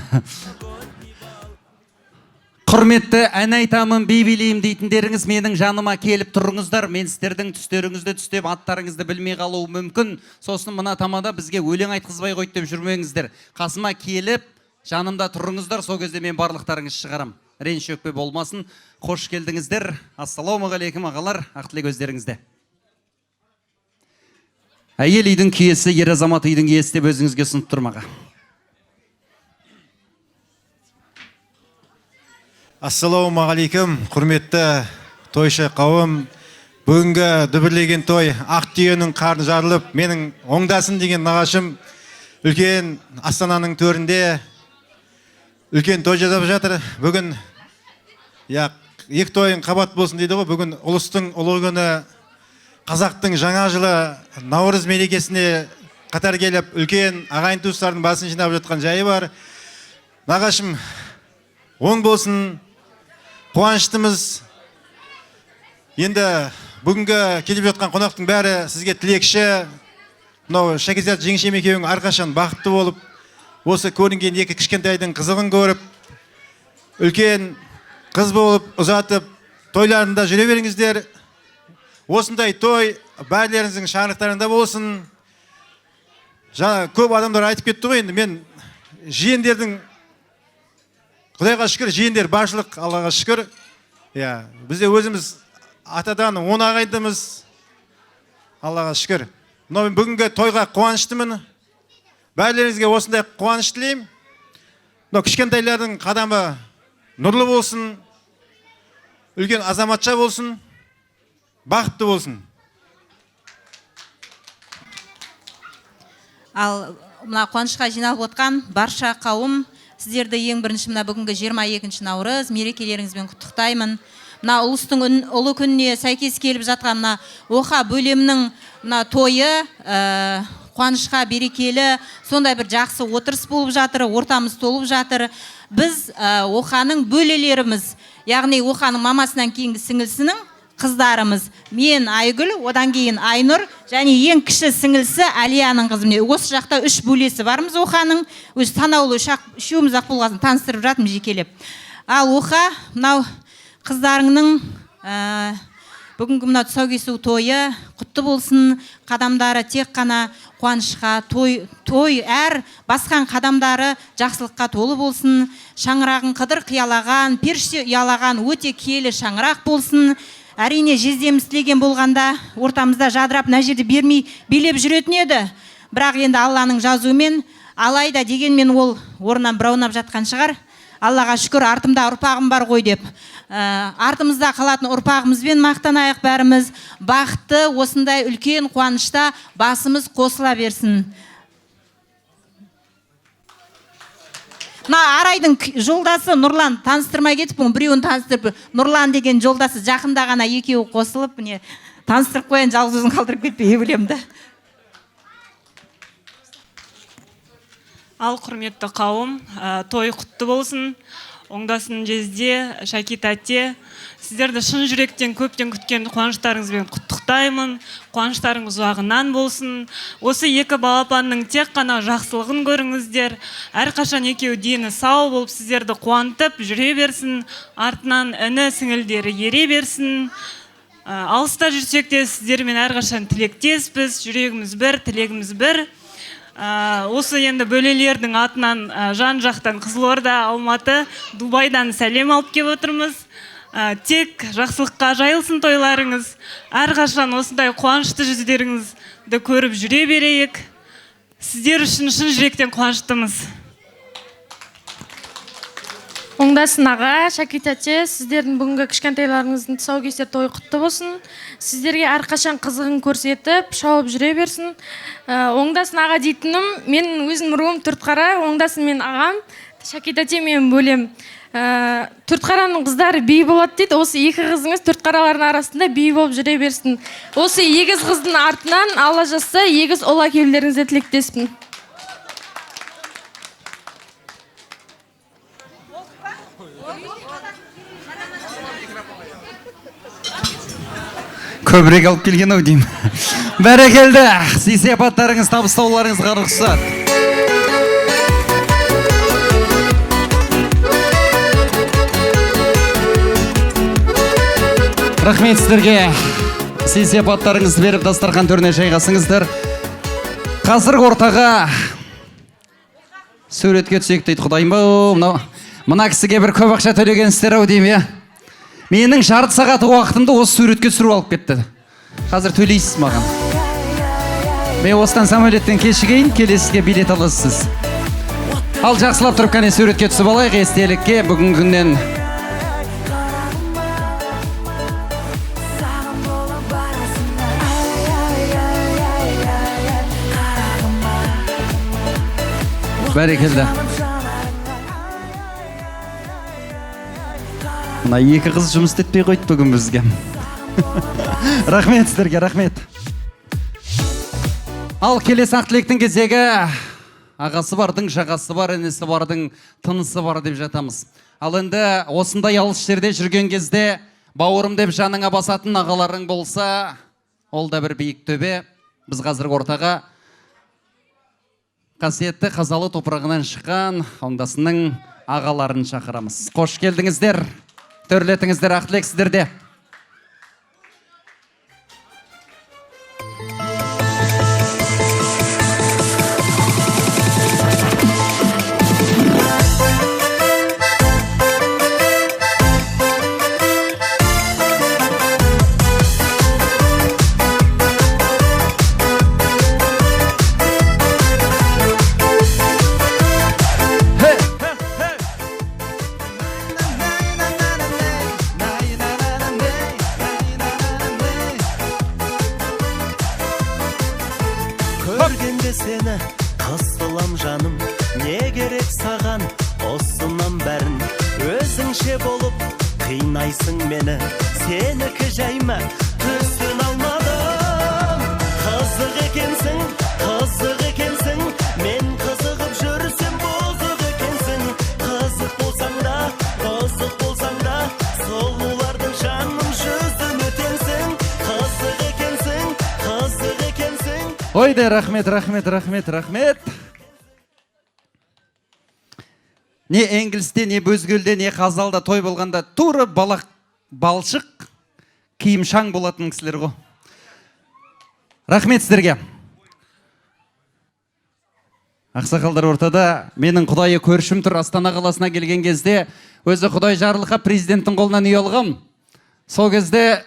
Құрметті ән айтамын, би билеймін дейтіндеріңіз менің жаныма келіп тұрыңыздар. Мен сіздердің түстеріңізді түстеп, аттарыңызды білмей қалуы мүмкін. Сосын мына тамада бізге өлең айтқызбай қойды деп жүрмеңіздер. Қасыма келіп, жанымда тұрыңыздар, сол кезде мен барлықтарыңыз шығарам. Реніш өкпе болмасын. Қош келдіңіздер. Ассалаумағалейкум ағалар, ақ тілек өздеріңізде. Әйел үйдің киесі, ер азамат үйдің киесі деп өзіңізге ұсынып тұрмаға. Ассалаумағалейкум, құрметті тойшы қауым. Бүгінгі дүбірлеген той ақ түйенің қарны жарылып, менің оңдасын деген нағашым үлкен Астананың төрінде үлкен той жасап жатыр. Бүгін екі тойын қабат болсын дейді ғой. Бүгін ұлыстың ұлы күні, қазақтың жаңа жылы Наурыз мерекесіне қатар келіп, үлкен ағайын туыстардың басын жинап жатқан жайы бар. Нағашым оң болсын, қуаныштымыз. Енді бүгінгі келіп жатқан қонақтың бәрі сізге тілекші. Мынау Шәкизат жеңшем екеуің әрқашан бақытты болып, осы көрінген екі кішкентайдың қызығын көріп, үлкен қыз болып ұзатып, тойларында жүре беріңіздер. Осындай той бәрлеріңіздің шаңырақтарында болсын. Жаңа көп адамдар айтып кетті ғой, енді мен жиендердің, Құдайға шүкір, жиендер баршылық, Аллаға шүкір. Бізде өзіміз атадан 10 ағайындымыз, Аллаға шүкір. Мен бүгінгі тойға қуаныштымын. Бәрлеріңізге осындай қуаныш тілеймін. Кішкентайлардың қадамы нұрлы болсын, үлкен азаматша болсын, бақытты болсын. Ал мына қуанышқа жиналып отқан барша қауым, сіздерді ең бірінші мына бүгінгі 22 наурыз мерекелеріңізбен құттықтаймын. Мына ұлыстың ұлы күніне сәйкес келіп жатқан мына Оқа бөлемінің мына тойы қуанышқа берекелі, сондай бір жақсы отырыс болып жатыр, ортамыз толып жатыр. Біз Оқаның бөлелеріміз, яғни Оқаның мамасынан кейінгі сіңілсінің қыздарымыз. Мен Айгүл, одан кейін Айнұр, және ең кіші сіңілсі Әлияның қызы. Осы жақта 3 бөлесі бармыз Оқаның. Өз санаулы үшеуміз ақ болғасын таныстырып жатырмыз жекелеп. Ал Оқа, мынау қыздарыңның бүгінгі мына тұсаукесер тойы құтты болсын. Қадамдары тек қана қуанышқа, той әр басқан қадамдары жақсылыққа толы болсын. Шаңырағын қыдыр қиялаған, періште ұялаған өте киелі шаңырақ болсын. Әрине жездеміз тілеген болғанда ортамызда жадырап мына жерде бермей билеп жүретін еді. Бірақ енді Алланың жазуымен, алайда дегенмен ол орнынан бұраунап жатқан шығар. Аллаға шүкір, артымда ұрпағым бар ғой деп. Артымызда қалатын ұрпағымызбен мақтанайық бәріміз. Бақытты, осындай үлкен қуанышта басымыз қосыла берсін. Мына Арайдың жолдасы Нұрлан, таныстырмай кетіп, біреуін таныстырып, Нұрлан деген жолдасы жақында ғана екеуі қосылып, таныстырып қойын, жалғыз өзін қалдырып кетпей білемді. Ал құрметті қауым, той құтты болсын. Оңдасын жезде, Шәкит әтте, сіздерді шын жүректен көптен күткен қуаныштарыңызбен құттықтаймын. Қуаныштарыңыз уағынан болсын. Осы екі балапанның тек қана жақсылығын көріңіздер. Әрқашан екеуі дені сау болып сіздерді қуантып жүре берсін. Артынан іні сіңілдері ере берсін. Алыста жүрсек те сіздермен әрқашан тілектеспіз. Жүрегіміз бір, тілегіміз бір. Осы енді бөлелердің атынан жан жақтан Қызылорда, Алматы, Дубайдан сәлем алып кеп отырмыз. Тек жақсылыққа жайылсын тойларыңыз. Әрқашан осындай қуанышты жүздеріңізді көріп жүре берейік. Сіздер үшін шын жүректен қуаныштымыз. Оңдасын аға, Шакит әте, сіздердің бүгінгі кішкентайларыңыздың тұсаукесер тойы құтты болсын. Сіздерге әрқашан қызығын көрсетіп, шауып жүре берсін. Оңдасын аға дейтінім, мен өзім руым Төртқара, Оңдасын мен ағам, Шакит әте мен бөлем. Төртқараның қыздары би болады дейді. Осы екі қызыңыз Төртқаралардың арасында би болып жүре берсін. Осы егіз қыздың артынан Алла жазса, егіз ұл әкелулеріңізге тілектеспін. Көбірек алып келген ау деймін. Бәрекелді, сый-сияпаттарыңыз, табыстауларыңызға рұқсат. Рахмет сіздерге. Сый-сияпаттарыңызды беріп, дастархан төріне жайғасыңыздар. Қазіргі ортаға суретке түсек дейді. Құдайым ау, мына кісіге бір көп ақша төлегенсіздер ау деймін, иә. Менің жарты сағаты уақытымды осы суретке түсіріп алып кетті. Қазір төлейсіз маған. Мен осыдан самолеттен кешігейін, келесіге билет аласыз. Ал жақсылап тұрып қане суретке түсіп алайық, естелікке бүгін күннен. Бәрекелді. Мына екі қыз жұмыс етпей қойды бүгін бізге. Рахмет сіздерге, рахмет. Ал келесі ақтілектің кезегі ағасы бардың, жағасы бар, енесі бардың, тынысы бар деп жатамыз. Ал енді осындай алыс жерде жүрген кезде бауырым деп жаныңа басатын ағаларың болса, ол да бір биік төбе. Біз қазіргі ортаға қасиетті қазалы топырағынан шыққан Оңдасынның ағаларын шақырамыз. Қош келдіңіздер. Төрлетіңіздер, ақтілек сіздерде. Көргенде сені қысылам жаным, не керек саған осынан бәрін. Өзіңше болып қинайсың мені, сенікі жайма түсін алмадым. Қызық екенсің, мен қызығып жүрсем бұзық екенсің. Қызық болсаң да, сұлулардың жаным жүзін өтенсің. Қызық екенсің. Ойды, рахмет. Не Энгельсте, не Бөзгөлде, не Қазалда той болғанда туры балшық киім шаң болатын кісілер ғой. Рахмет сіздерге. Ақсақалдар ортада, менің құдайы көршім тұр. Астана қаласына келген кезде өзі құдай жарлыққа президенттің қолынан үй алғам. Сол кезде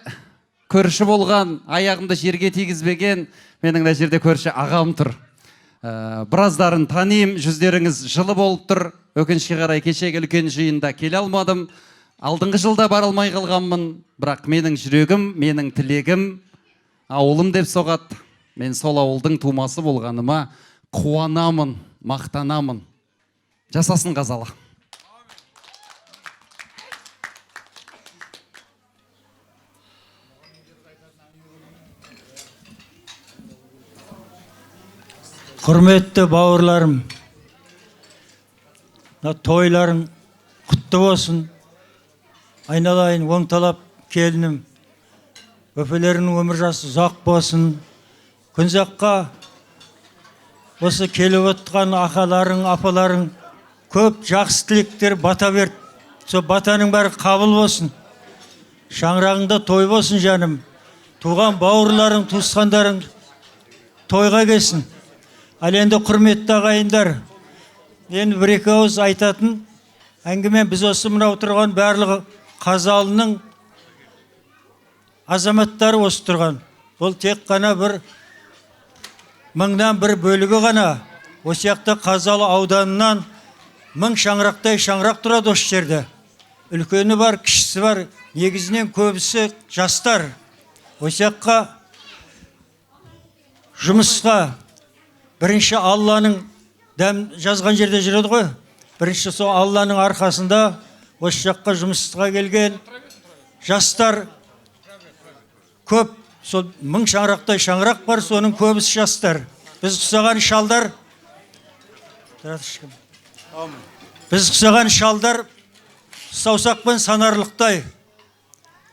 көрші болған, аяғымды жерге тигізбеген, менің де жерде көрші ағам тұр. Біраздарын танимын, жүздеріңіз жылы болып тұр. Өкінішке қарай кешегі үлкен жиында келе алмадым. Алдыңғы жылда бара алмай қалғанмын, бірақ менің жүрегім, менің тілегім ауылым деп соғады. Мен сол ауылдың тумасы болғаныма қуанамын, мақтанамын. Жасасын Қазалы. Құрметті бауырларым, тойларың құтты болсын. Айналайын оңталап келінім, өпелерінің өмір жасы ұзақ болсын. Күнзаққа осы келіп отқан ақаларың, апаларың көп жақсы тілектер бата берді. Сол батаның бәрі қабыл болсын. Шаңырағыңда той болсын жаным. Туған бауырларың, туысқандарың тойға келсін. Ал енді құрметті ағайындар, енді бір-екі ауыз айтатын әңгіме, біз осы мына отырған барлығы Қазалының азаматтары осы тұрған. Ол тек қана бір мыңнан бір бөлігі ғана. Осы жақта Қазалы ауданынан мың шаңырақтай шаңырақ тұрады осы жерде. Үлкені бар, кішісі бар, негізінен көбісі жастар. Осы жаққа жұмысқа бірінші Алланың дәм жазған жерде жүреді ғой. Бірінші сол Алланың арқасында осы жаққа жұмысқа келген жастар көп. Сол мың шаңырақтай шаңырақ бар, соның көбісі жастар. Біз құсаған шалдар, саусақпен санарлықтай.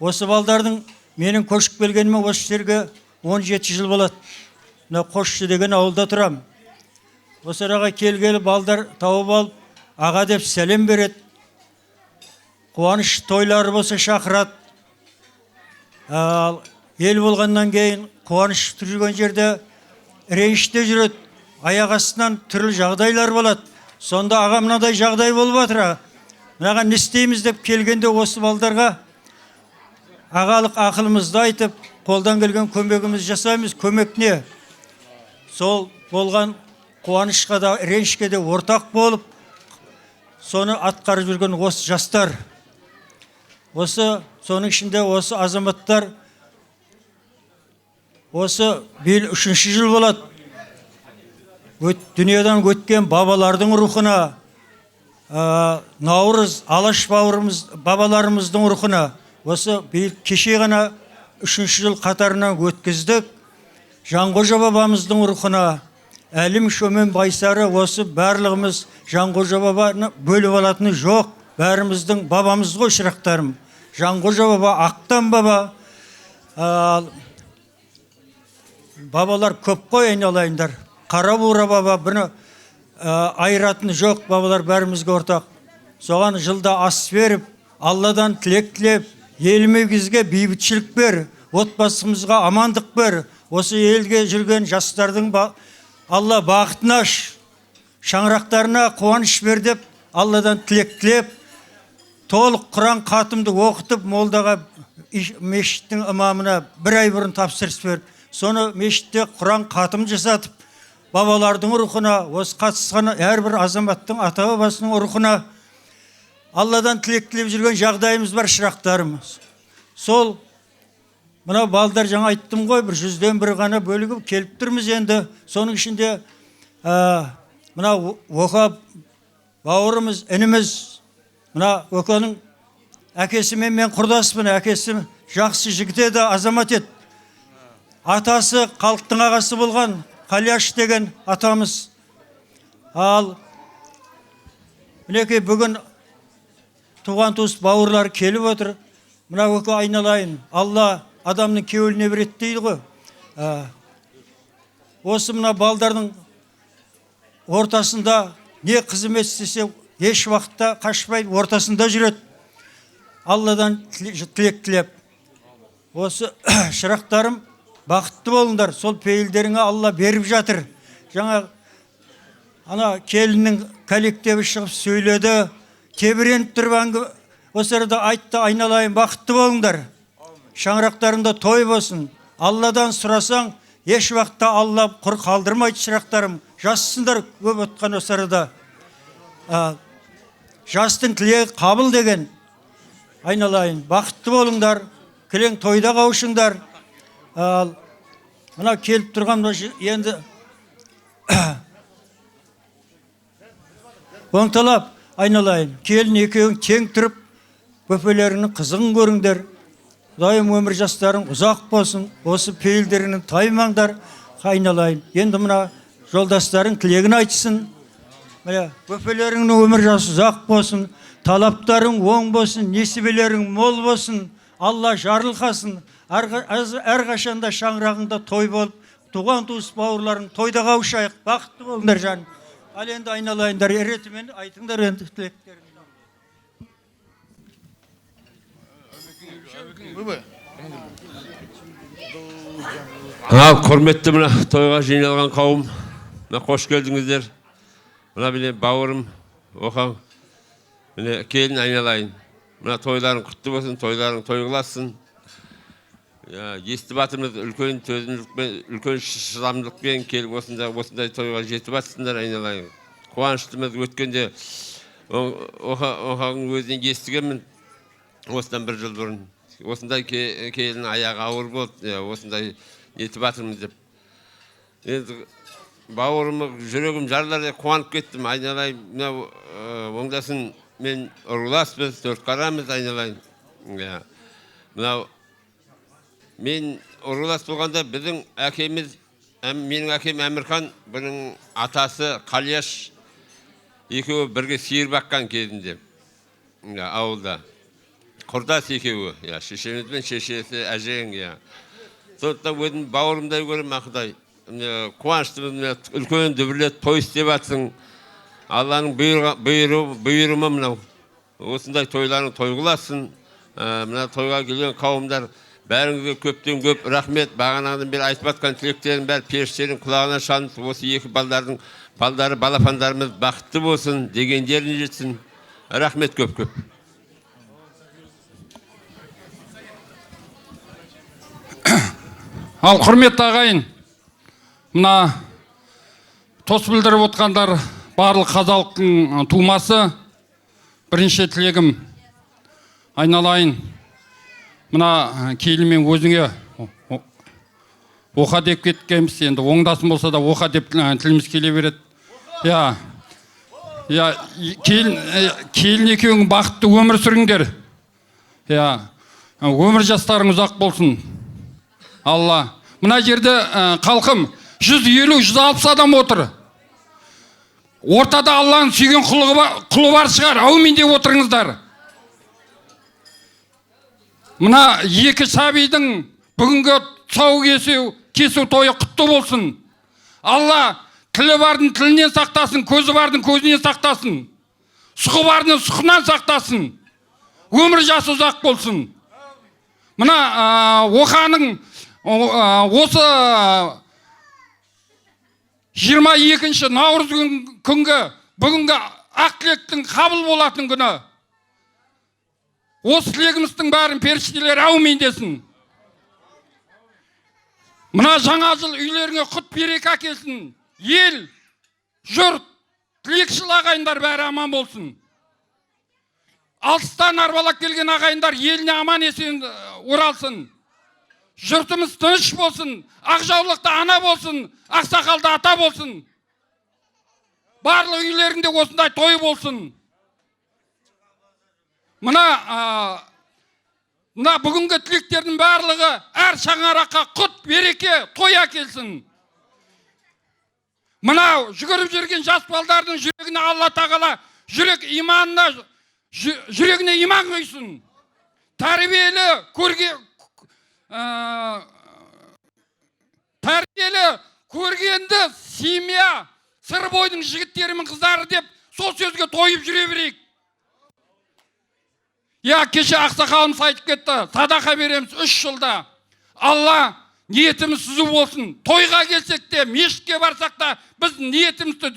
Осы балдардың менің көшіп келгеніме осы жерге 17 жыл болады. Мына Қосшы деген ауылда тұрам. Осы араға келгелі балдар тауып алып, аға деп сәлем береді. Қуаныш тойлары болса шақырады. Ел болғаннан кейін қуаныш жүрген жерде реніште жүреді. Аяқ астынан түрлі жағдайлар болады. Сонда аға мынадай жағдай болып жатыр. Мынаған не істейміз деп келгенде осы балдарға ағалық ақылымызды айтып, қолдан келген көмегімізді жасаймыз. Көмек не? Сол болған қуанышқа да, ренішке де ортақ болып, соны атқарып жүрген осы жастар. Соның ішінде осы азаматтар, осы биыл 3-ші жыл болады. Дүниеден өткен бабалардың рухына, Наурыз, Алаш бабаларымыздың рухына, осы биыл кеше ғана 3-ші жыл қатарынан өткіздік. Жанғожа бабамыздың рухына, Әлім Шөмен Байсары, осы барлығымыз Жанғожа бабаны бөліп алатыны жоқ. Бәріміздің бабамыз ғой шырақтарым. Жанғожа баба, Ақтан баба, бабалар көп қой айналайындар. Қара бура баба, бұны айыратыны жоқ, бабалар бәрімізге ортақ. Соған жылда ас беріп, Алладан тілек тілеп, елімізге бейбітшілік бер, отбасымызға амандық бер. Осы елге жүрген жастардың Алла бақытын аш, шаңырақтарына қуаныш бер деп, Алладан тілек тілеп, толық Құран қатымды оқытып, молдаға мешіттің имамына 1 ай бұрын тапсырыс берді. Соны мешітте Құран қатым жасатып, бабалардың рухына, осы қатысқан әрбір азаматтың ата бабасының рухына Алладан тілек тілеп жүрген жағдайымыз бар шырақтарымыз. Сол мына балдар жаңа айттым ғой, 100-ден 1 ғана бөлігі келіп тұрмыз енді. Соның ішінде мына Оқа бауырымыз, ініміз, мына Оқаның әкесімен мен құрдаспын. Әкесі жақсы жігіт еді, азамат еді. Атасы халықтың ағасы болған Қалияш деген атамыз. Ал мінекей бүгін туған туыс бауырлар келіп отыр. Мына Оқа айналайын, Алла адамның кеуіліне береді дейді ғой. Осы мына балдардың ортасында не қызмет істесе, еш уақытта қашпайды, ортасында жүреді. Алладан тілек тілеп. Осы шырақтарым, бақытты болыңдар. Сол пейілдеріңе Алла беріп жатыр. Жаңа ана келіннің коллективі шығып сөйледі, тебіреніп тұрып осы арада айтты, айналайын, бақытты болыңдар. Шаңырақтарында той болсын. Алладан сұрасаң, еш уақытта Алла құр қалдырмайды шырақтарым. Жассындар көп отқан осы арада. Жастың тілегі қабыл деген. Айналайын, бақытты болыңдар. Кілең тойда қауышыңдар. Мына келіп тұрған енді оңталап, айналайын, келін екеуің тең тұрып, бөпелерінің қызығын көріңдер. Құдайым өмір жастарың ұзақ болсын, осы пейілдерінің таймаңдар, айналайын. Енді мына жолдастарың тілегін айтсын. Бөпелеріңнің өмір жасы ұзақ болсын, талаптарың оң болсын, несібелерің мол болсын. Алла жарылқасын, әрқашанда шаңырағында той болып, туған туыс бауырларың тойда қауышайық, бақытты болыңдар жаным. Ал енді айналайындар, еретімен айтыңдар енді тілектерін. Құрметті мына тойға жиналған қауым, қош келдіңіздер. Мына міне бауырым, Оқаң, міне келін айналайын. Мына тойларың құтты болсын, тойларың той қыласын. Естіп атымыз үлкен төзімділікпен, үлкен шыдамдылықпен келіп осындай тойға жетіп атсыңдар, айналайын. Қуаныштымыз өткенде Оған өзінен естігенмін осыдан 1 жыл бұрын. Осындай келін аяғы ауыр болды, осындай нетіп жатырмыз деп. Енді бауырым, жүрегім жарылар деп қуанып кеттім. Айналайын, мынау оңдасын мен ұрыласпыз, 4 қарамыз айналайын. Мынау мен ұрылас болғанда біздің әкеміз, менің әкем Әмірхан, бұның атасы Қалияш, екеуі бірге сиыр баққан кезінде ауылда. Құрдас екеуі, шешеміз бен шешесі әжең. Сондықтан өзім бауырымдай көрем, Құдай. Қуаныштымыз, үлкен дүбірлет той істеп жатсың. Алланың бұйырымы мынау. Осындай тойларың той қыласын. Мына тойға келген қауымдар бәріңізге көптен көп рахмет. Бағанадан бері айтып жатқан тілектердің бәрі періштердің құлағына шалынып, осы екі балдары, балапандарымыз бақытты болсын, дегендеріне жетсін. Рахмет көп-көп. Ал құрметті ағайын, мына тос білдіріп отқандар барлық қазалықтың тумасы. Бірінші тілегім, айналайын, мына келімен өзіңе оқа деп кеткенбіз, енді оңдасын болса да оқа деп тіліміз келе береді. Келін екеуің бақытты өмір сүріңдер. Өмір жастарың ұзақ болсын. Алла. Мына жерде қалқым 150-160 адам отыр. Ортада Алланың сүйген құлы бар шығар. Әумин деп отырыңыздар. Мына екі сәбидің бүгінгі тұсау кесу тойы құтты болсын. Алла тілі бардың тілінен сақтасын, көзі бардың көзінен сақтасын. Сұқы бардың сұқынан сақтасын. Өмір жасы ұзақ болсын. Мына оқаның осы 22 наурыз күнгі бүгінгі ақ тілектің қабыл болатын күні. Осы тілегіміздің бәрін періштелер әумин десін. Мына жаңа жыл үйлеріңе құт береке әкелсін. Ел, жұрт, тілекшіл ағайындар бәрі аман болсын. Алыстан арбалап келген ағайындар еліне аман есен оралсын. Жұртымыз тыныш болсын, ақжаулықты ана болсын, ақсақалды ата болсын. Барлық үйлерінде осындай той болсын. Мына бүгінгі тілектердің барлығы әр шаңыраққа құт, береке, той әкелсін. Мына жүгіріп жүрген жас балдардың жүрегіне Алла тағала жүрегіне иман құйсын. Тәрбиелі, көргенді семья, сыр бойдың жігіттері мен қыздары деп сол сөзге тойып жүре берейік. Кеше ақсақалымыз айтып кетті, садақа береміз 3 жылда. Алла ниетіміз түзу болсын. Тойға келсек те, мешітке барсақ та, біз ниетімізді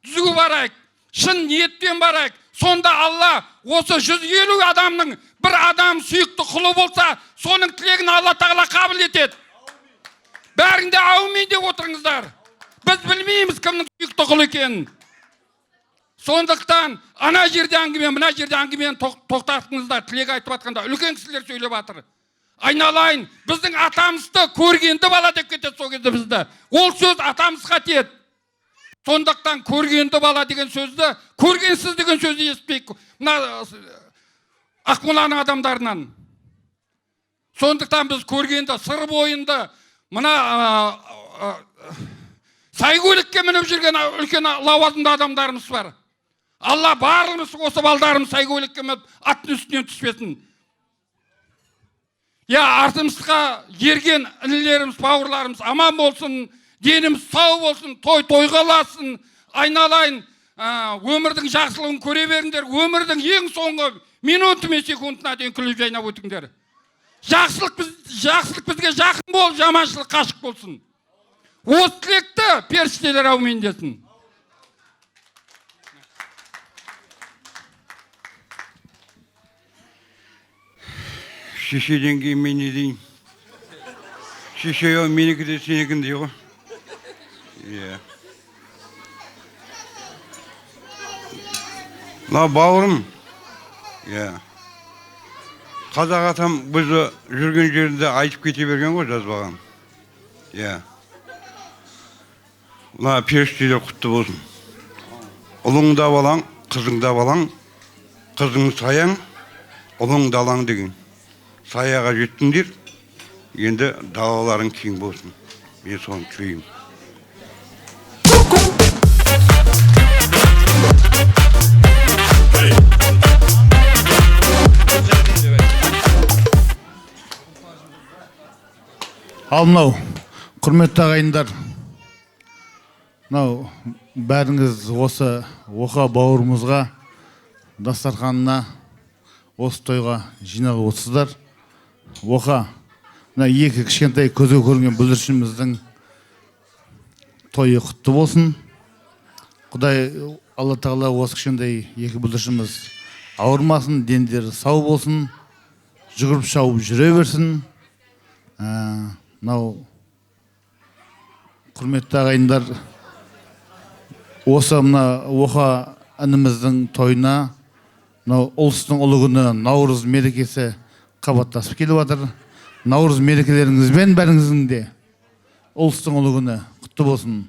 түзу барайық. Шын ниетпен барайық. Сонда Алла осы 150 адамның бір адам сүйікті құлы болса, соның тілегін Алла тағала қабыл етеді. Бәрінде әумин деп отырыңыздар. Біз білмейміз кімнің сүйікті құлы екенін. Сондықтан ана жерде әңгіме, мына жерде әңгімені тоқтатыңыздар. Тілек айтып жатқанда үлкен кісілер сөйлеп жатыр. Айналайын, біздің атамызды көргенді бала деп кетеді сол кезде бізді. Ол сөз атамызға тиеді. Сондықтан көргенді бала деген сөзді, көргенсіз деген сөзді естіпейік. Мына Ақмоланың адамдарынан. Сондықтан біз көргенді, сыр бойынды, мына сайгөлікке мініп жүрген үлкен лауазымды адамдарымыз бар. Алла барлығымыз осы балдарымыз сайгөлікке мініп аттың үстінен түспесін. Артымызға ерген інілеріміз, бауырларымыз аман болсын, деніміз сау болсын, тойға ласын, айналайын, өмірдің жақсылығын көре беріңдер, өмірдің ең соңғы минуты мен секундына дейін күліп жайнап өтіңдер. Жақсылық бізге жақын бол, жаманшылық қашық болсын. Осы тілекті періштелер әумин десін. Шешеден кейін мен не дейін? Шеше, менікі де сенекіндей ғой. мына бауырым, қазақ атам бізді жүрген жерінде айтып кете берген ғой, жазбаған. Мына періштелер құтты болсын. Ұлың да балаң, қызың да балаң, қызың саяң, ұлың далаң деген. Саяға жеттіңдер, енді далаларың кең болсын. Мен соны тілеймін. Ал мынау, құрметті ағайындар, мынау бәріңіз осы оқа бауырымызға, дастарханына, осы тойға жинағы отырсыздар. Оқа, мына екі кішкентай көзге көрінген бүлдіршініміздің тойы құтты болсын. Құдай Алла тағала осы кішкентай екі бүлдіршініміз ауырмасын, дендері сау болсын, жүгіріп шауып жүре берсін. Мынау құрметті ағайындар, осы мына оқа ініміздің тойына, мынау ұлыстың ұлы күні Наурыз мерекесі қабаттасып келіп жатыр. Наурыз мерекелеріңізбен бәріңіздің де ұлыстың ұлы күні құтты болсын.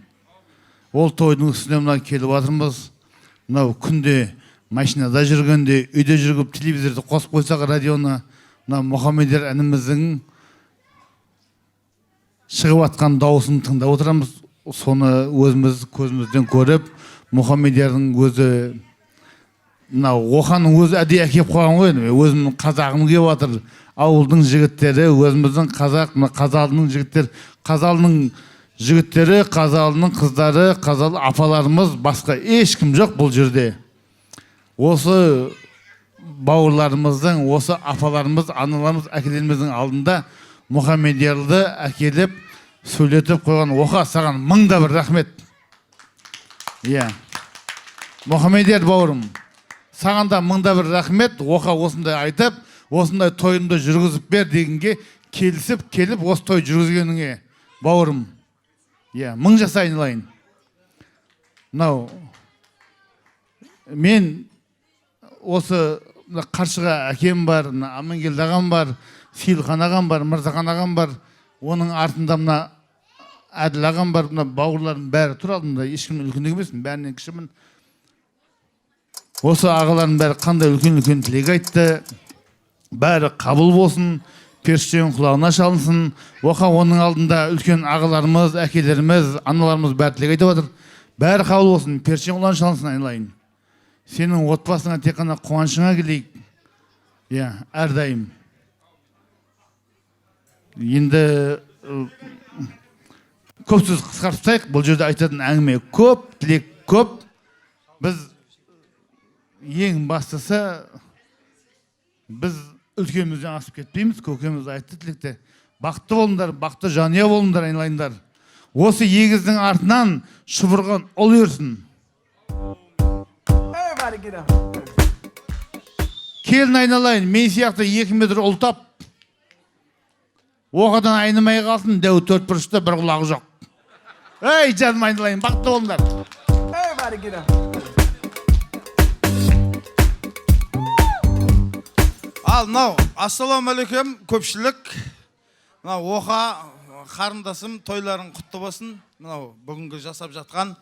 Ол тойдың үстіне мына келіп жатырмыз. Мынау күнде машинада жүргенде, үйде жүргіп телевизорды қосып қойсақ радионы, мына Мұхаммедер әніміздің шығып атқан дауысын тыңдап отырамыз. Соны өзіміз көзімізден көріп, Мұхаммедердің өзі, мына оқаның өзі әдейі әкеп қойған ғой. Өзімнің қазағым келіп жатыр. Ауылдың жігіттері, өзіміздің қазақ, мына Қазалының жігіттер, Қазалының жігіттері, Қазалының қыздары, Қазалы апаларымыз, басқа ешкім жоқ бұл жерде. Осы бауырларымыздың, осы апаларымыз, аналарымыз, әкелеріміздің алдында Мұхаммедерді әкеліп, сөйлетіп қойған оқа, саған мыңда бір рахмет. Мұхаммедер бауырым, саған да мыңда бір рахмет. Оқа осындай айтып, осындай тойымды жүргізіп бер дегенге келісіп, келіп, осы той жүргізгеніңе бауырым. Мың жаса айналайын. Мынау, мен осы Қаршыға әкем бар, Амангелді ағам бар, Сейілхан ағам бар, Мырзахан ағам бар, оның артында мына Әділ ағам бар, мына бауырларым бәрі тұр алдымда, ешкім үлкендік емеспін, бәрінен кішімін. Осы ағаларым бәрі қандай үлкен тілек айтты, бәрі қабыл болсын, періштенің құлағына шалынсын. Оқа оның алдында үлкен ағаларымыз, әкелеріміз, аналарымыз бәрі тілек айтып жатыр. Бәрі қабыл болсын, періштенің құлағына шалынсын айналайын. Сенің отбасыңа тек қана қуанышыңа келейік. Әрдайым. Енді көп сөз қысқартпайық, бұл жерде айтатын әңгіме көп, тілек көп. Біз ең бастысы, біз үлкенімізден асып кетпейміз, көкеміз айтты тілекте. Бақытты болыңдар, бақытты жанұя болыңдар, айналайындар. Осы егіздің артынан шұбырған ұл өрсін. Келін айналайын, мен сияқты 2 метр ұл тап. Оғадан айнымай қалсын, дәу 4 бұрышта бір құлағы жоқ. Ей, жаным айналайын, бақытты болыңдар. Ал, мынау, ассалаумағалейкум, көпшілік. Мынау оқа қарындасым, тойларың құтты болсын. Мынау бүгінгі жасап жатқан.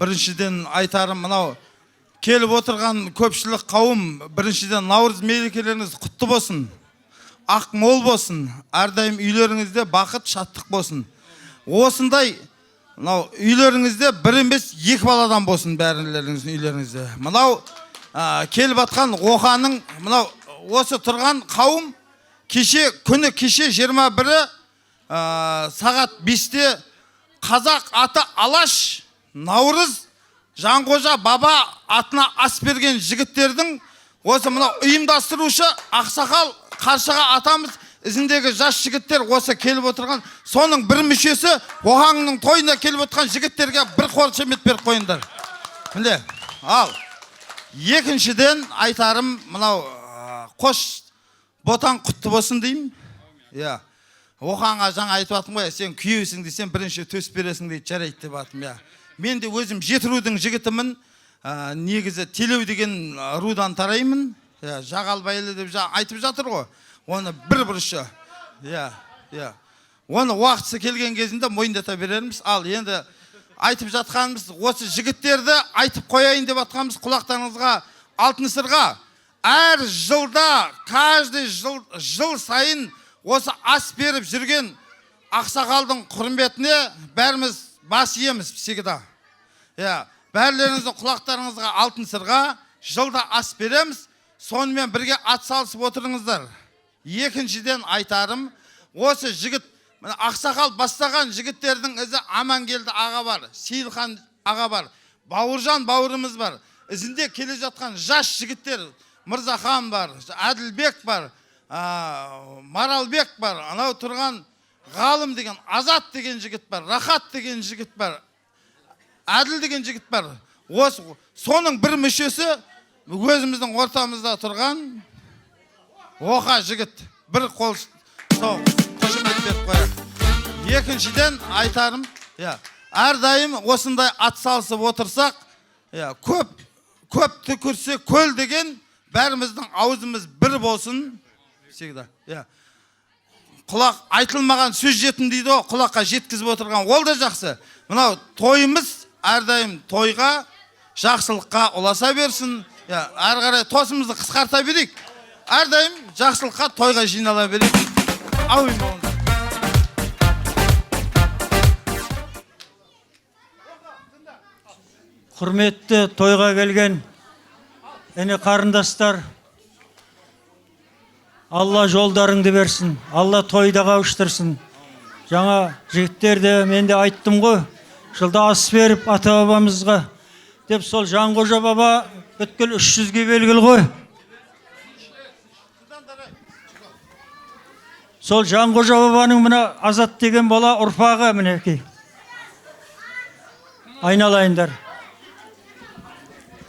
Біріншіден айтарым, мынау келіп отырған көпшілік қауым, біріншіден Наурыз мерекелеріңіз құтты болсын. Ақ мол болсын, әрдайым үйлеріңізде бақыт, шаттық болсын. Осындай үйлеріңізде бір емес 2 баладан болсын бәрілеріңіздің үйлеріңізде. Мынау келіп атқан оқаның, мынау осы тұрған қауым күні кеше 21-і сағат 5-те қазақ аты Алаш, Наурыз, Жанқожа баба атына ас берген жігіттердің осы мынау ұйымдастырушы ақсақал Қаршыға атамыз ізіндегі жас жігіттер осы келіп отырған, соның бір мүшесі оғаңның тойына келіп отырған жігіттерге бір қошемет беріп қойыңдар. Міне, ал, екіншіден айтарым, мынау қош ботаң құтты болсын деймін. Оғаңға жаңа айтып атым ғой, сен күйеусің десен бірінші төс бересің дейді, жарайды деп атым. Мен де өзім жетірудың жігітімін. негізі Телеу деген рудан тараймын. Жағалбайлы деп айтып жатыр ғой. Оны бір бұрышы. Оны уақытысы келген кезінде мойындата берерміз. Ал енді айтып жатқанымыз осы жігіттерді айтып қояйын деп жатқанымыз құлақтарыңызға алтын сырға. Әр жылда, каждый жыл сайын осы ас беріп жүрген ақсақалдың құрметіне бәріміз бас иеміз всегда. Бәрлеріңіздің құлақтарыңызға алтын сырға жылда ас береміз. Сонымен бірге ат салысып отырыңыздар. Екіншіден айтарым, осы жігіт, ақсақал бастаған жігіттердің ізі Амангелді аға бар, Сейілхан аға бар, Бауыржан бауырымыз бар. Ізінде келе жатқан жас жігіттер, Мырзахан бар, Әділбек бар, Маралбек бар, анау тұрған Ғалым деген, Азат деген жігіт бар, Рахат деген жігіт бар, Әділ деген жігіт бар. Соның бір мүшесі өзіміздің ортамызда тұрған Оқа жігіт. Бір қол қошемет беріп қояйық. Екіншіден айтарым, әрдайым осындай ат салысып отырсақ, көп түкірсе көл деген бәріміздің аузымыз бір болсын. Құлақ айтылмаған сөз жетін дейді о, құлаққа жеткізіп отырған ол да жақсы. Мынау тойымыз әрдайым тойға, жақсылыққа ұласа берсін. Әрі қарай тосымызды қысқарта берейік. Әрдайым жақсылыққа, тойға жинала берейік. Әумин болыңдар. Құрметті тойға келген әне қарындастар, Алла жолдарыңды берсін, Алла тойда қауыштырсын. Жаңа жігіттерде мен де айттым ғой, жылда ас беріп ата бабамызға деп, сол Жанқожа баба бүткіл 300-ге белгіл ғой. Сол Жанқожа бабаның мына Азат деген бала ұрпағы мінекей. Айналайындар.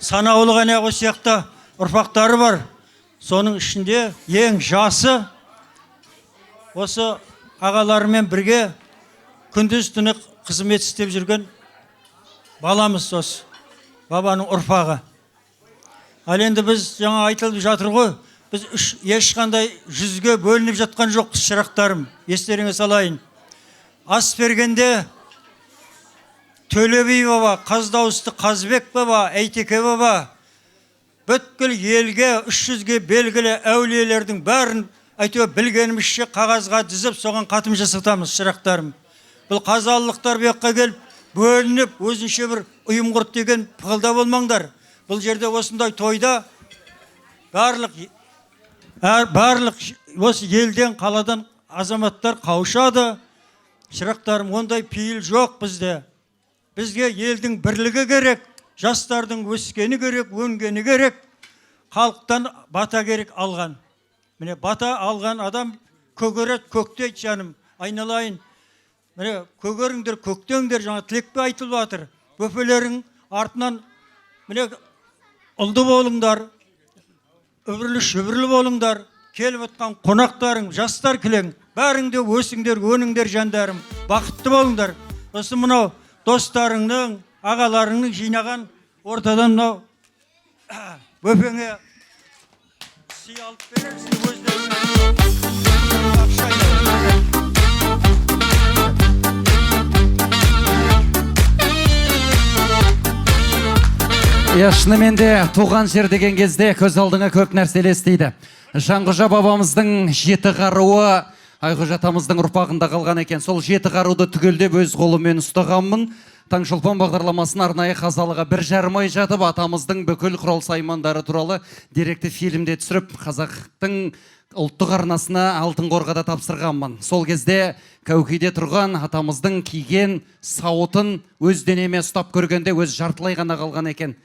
Санаулы ғана осы сияқты ұрпақтары бар. Соның ішінде ең жасы осы ағаларымен бірге күндіз түні қызмет істеп жүрген баламыз осы бабаның ұрпағы. Ал енді біз жаңа айтылып жатыр ғой, біз ешқандай жүзге бөлініп жатқан жоқпыз, шырақтарым. Естеріңе салайын. Ас бергенде Төле би баба, Қаздауысты Қазбек баба, Әйтеке баба, бүткіл елге 300-ге белгілі әулиелердің бәрін әйтеуір білгенімізше қағазға дізіп, соған қатым жасатамыз, шырақтарым. Бұл қазалылықтар бұяққа келіп, бөлініп, өзінше бір ұйым құрт деген пығылда болмаңдар. Бұл жерде осындай тойда барлық осы елден, қаладан азаматтар қауышады. Шырақтарым, ондай пейіл жоқ бізде. Бізге елдің бірлігі керек, жастардың өскені керек, өнгені керек, халықтан бата керек алған. Міне бата алған адам көгерет, көктейді жаным, айналайын. Міне көгеріңдер, көктеңдер, жаңа тілекпе айтылып жатыр. Бөпелерің артынан міне ұлды болыңдар, үбірлі болыңдар, келіп отқан қонақтарың, жастар кілең, бәріңде өсіңдер, өніңдер жандарым, бақытты болыңдар. Осы мынау достарыңның, ағаларыңның жинаған ортадан мынау бөпеңе сый алып берерсің өздеріңе. Шынымен де туған жер деген кезде көз алдыңа көп нәрсе елестейді. Жанқожа бабамыздың 7 қаруы Айғожа атамыздың ұрпағында қалған екен. Сол 7 қаруды түгелдеп өз қолыммен ұстағанмын. Таңшолпан бағдарламасын арнайы қазалыға 1,5 ай жатып, атамыздың бүкіл құрал саймандары туралы деректі фильмде түсіріп, қазақтың ұлттық арнасына Алтын Қорғада тапсырғанмын. Сол кезде Кәукейде тұрған атамыздың киген сауытын өз денеме ұстап көргенде өз жартылай ғана қалған екен.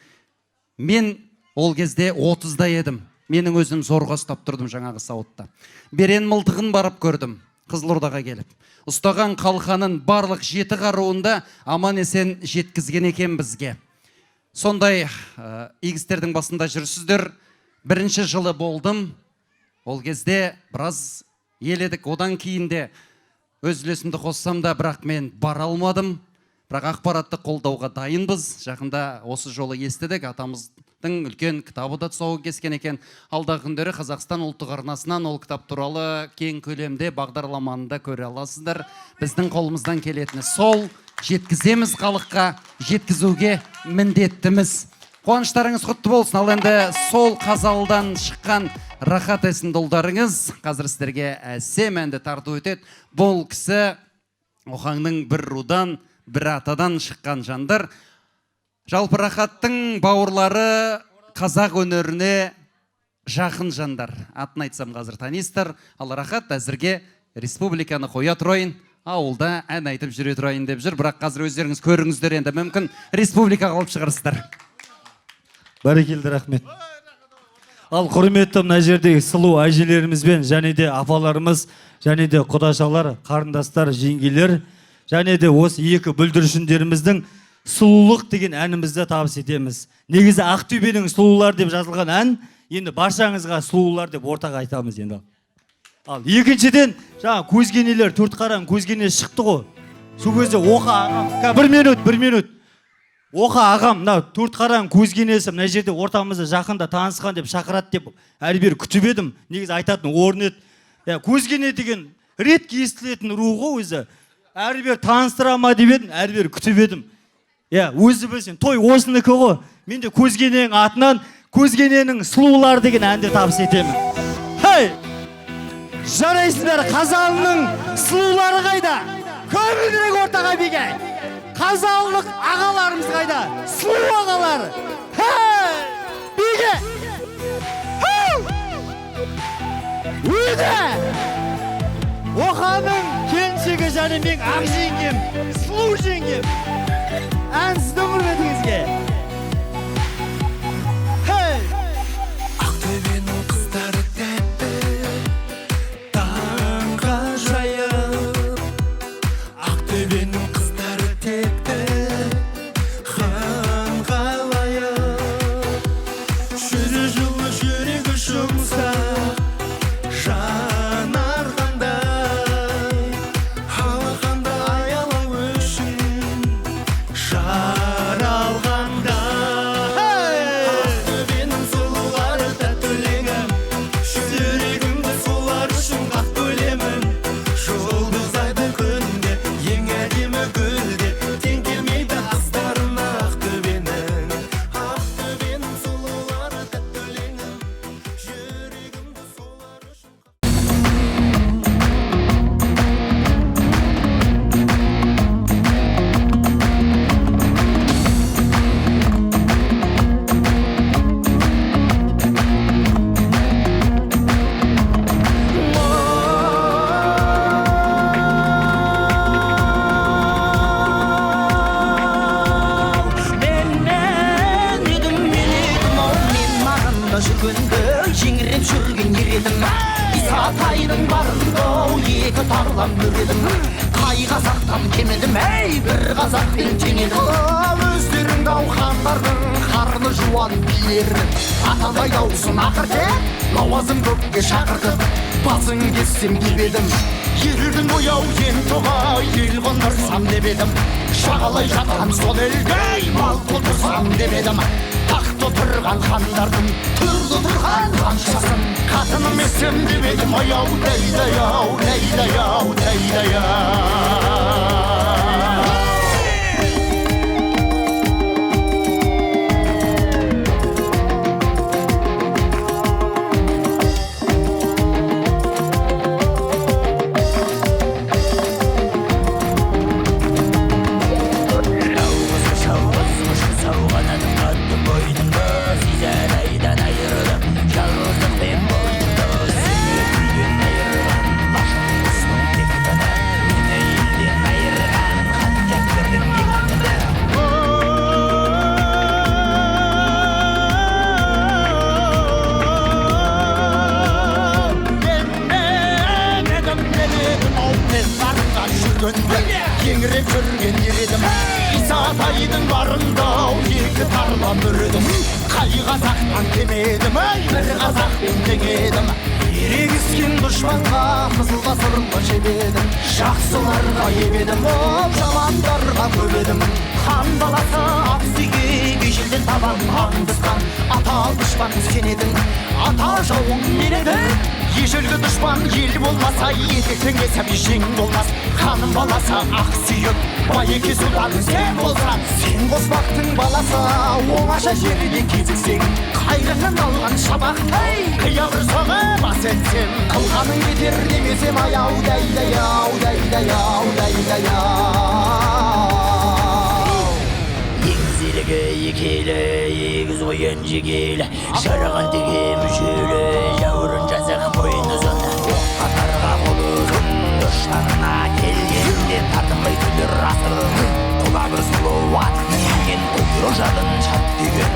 Мен ол кезде 30-да едім. Менің өзім зорға ұстап тұрдым жаңағы сауытта. Берен мылтығын барып көрдім, Қызылордаға келіп. Ұстаған қалқанын барлық 7 қаруында аман есен жеткізген екен бізге. Сондай игістердің басында жүрсіздер. 1-ші жылы болдым. Ол кезде біраз еледік. Одан кейін де өз үлесімді қоссам да, бірақ мен бара алмадым. бірақ ақпаратты қолдауға дайынбыз. Жақында осы жолы естідік, атамыздың үлкен кітабы да тұсауы кескен екен. Алдағы күндері Қазақстан ұлттық арнасынан ол кітап туралы кең көлемде бағдарламаны да көре аласыздар. Біздің қолымыздан келетіні сол, жеткіземіз халыққа, жеткізуге міндеттіміз. Қуаныштарыңыз құтты болсын. Ал енді сол Қазалыдан шыққан Рахат есімді ұлдарыңыз қазір сіздерге әсем әнді тарту етеді. Бұл кісі Оқаңның бір рудан, бір атадан шыққан жандар. Жалпы Рахаттың бауырлары қазақ өнеріне жақын жандар. Атын айтсам қазір танисыздар. Ал Рахат әзірге республиканы қоя тұрайын, ауылда ән айтып жүре тұрайын деп жүр. Бірақ қазір өздеріңіз көріңіздер, енді мүмкін республика қалып шығарсыздар. Бәрекелді, рахмет. Ал құрметті мына жердегі сұлу әжелерімізбен және де апаларымыз, және де құдашалар, қарындастар, жеңгелер, және де осы екі бүлдіршіндеріміздің сұлулық деген әнімізді табыс етеміз. Негізі Ақтөбенің сұлулар деп жазылған ән, енді баршаңызға сұлулар деп ортаға айтамыз енді. Ал екіншіден, жаңа көзгенелер, төрт қараң көзгене шықты ғой. Сол кезде Оқа ағам, бір минут. Оқа ағам, мына төрт қараң көзгенесі мына жерде ортамызда жақында танысқан деп шақырады деп әрбір күтіп едім. Негізі айтатын орын еді. Көзгене деген ретке естілетін руғы өзі. Әрбір таныстыра ма деп едім, әрбір күтіп едім. Өзі білсен, той осыныкі ғой. Мен де көзгененің атынан көзгененің сұлулар деген әнді табыс етемін. Хей! Жарайсыздар, Қазалының сұлулары қайда? Көбірек ортаға беге. Қазалылық ағаларымыз қайда? Сұлу ағалар. Хей! Беге! Өйді! Оқаның келіншегі және мен ақ жеңгем, сұлу жеңгем. Ән сіздің құрметіңізге. Хей! Ақтөбенің қыздары тәтті, таңға жайып. Ақтөбенің қыздары тәтті, ханға лайық. Жүрі жылы жүрегі жұмсақ, жанар қандай. Алақанды аялау үшін жаралғанда. Ақтөбенің сұлулары тәттілігім, жүрегімді солар үшін қақ бөлемін. Жұлдызайды күнде, ең әдемі гүлде, тең келмейді астарына Ақтөбенің. Ақтөбенің сұлулары тәттілігім, жүрегімді солар үшін. Жүргенді жеңіреп жүрген ер едім. Исатайдың барында екі тарлан көредім. Қай қазақтан кемедім, әй бір қазақпен тең едім. Өздеріңді ауқандардың қарны жуан билер. Атандай даусын ақыртып, лауазым көпке шақыртып, басын кессем деп едім. Ердің бояу ен тоға ел қондырсам деп едім. Жағалай жатқан сол елге мал қылдырсам деп едім. Тақта тұрған хандардың түрлі тұрған қаншасын қатыным есем деп едім. Аяу дәйдай-ау, дәйдай-ау, дәйдай-ау. еңіреп жүрген ер едім Исатайдың барында екі тарлан үрдім қай қазақтан кемедім бір қазақпен тең едім ерегіскен дұшпанға қызылға сырға жебедім жақсыларға ебедім жамандарға көбедім хан баласы ақсүйге ежелден табан аңдысқан ата дұшпан сен едің ата жауың мен едің ежелгі дұшпан ел болмаса етектен кесіп жең болмас ханым баласы ақсүйек байеке сұлтан сен болсаң сен қоспақтың баласы оңаша жерде кезіксең қайрatan алған шабақтай қиялыр соғып ас етсем қылғаның кетер демесем аяудай еңзелігі екелі егіз ойын жегелі жараған теге мүшелі жауырын жазық бойын ұзын қатарға қолы ұзын дұшпанына келгенде тартынбай күндер асырын құлағы сұлу ат киген құйрық жағын шарт түйген